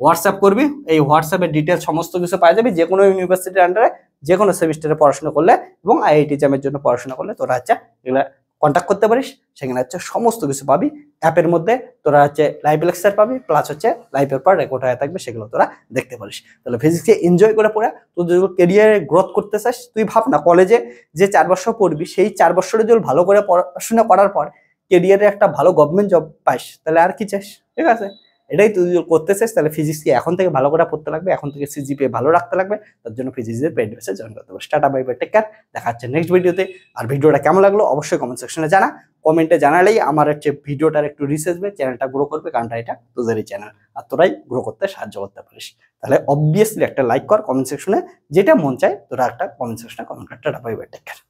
হোয়াটসঅ্যাপ করবি, এই হোয়াটসঅ্যাপের ডিটেলস সমস্ত কিছু পাওয়া যাবে। যে কোনো ইউনিভার্সিটির আন্ডারে যে কোনো সেমিস্টারে পড়াশোনা করলে এবং আইআইটি জামের জন্য পড়াশোনা করলে তোরা হচ্ছে এগুলা কন্ট্যাক্ট করতে পারিস। সেখানে হচ্ছে সমস্ত কিছু পাবি। অ্যাপের মধ্যে তোরা হচ্ছে লাইভ লেকচার পাবি, প্লাস হচ্ছে লাইভের পর রেকর্ড হয়ে থাকবে, সেগুলো তোরা দেখতে পারিস। তাহলে ফিজিক্সকে এনজয় করে পড়ে তুই যদি ক্যারিয়ারে গ্রোথ করতে চাস, তুই ভাব না কলেজে যে 4 বছর পড়বি, সেই 4 বছরে যদি ভালো করে পড়াশোনা করার পর ক্যারিয়ারে একটা ভালো গভর্নমেন্ট জব পাস, তাহলে আর কি চাস? ঠিক আছে, এটাই তুই করতে চাস। তাহলে ফিজিক্সকে এখন থেকে ভালো করে পড়তে লাগবে, এখন থেকে সিজিপিএ ভালো রাখতে লাগবে। তার জন্য ফিজিক্সের পেইড বেসে জয়েন করতে হবে। Tata, bye bye, take care. দেখা হচ্ছে নেক্সট ভিডিওতে। আর ভিডিওটা কেমন লাগলো অবশ্যই কমেন্ট সেকশনে জানা। কমেন্টে জানালেই আমার হচ্ছে ভিডিওটার একটু রিচ আসবে, চ্যানেলটা গ্রো করবে, কারণ এটা তোদেরই চ্যানেল আর তোরাই গ্রো করতে সাহায্য করতে পারিস। তাহলে অবভিয়াসলি একটা লাইক কর, কমেন্ট সেকশনে যেটা মন চায় তোরা একটা কমেন্ট সেকশনে কমেন্ট কর। Tata, bye bye, take care.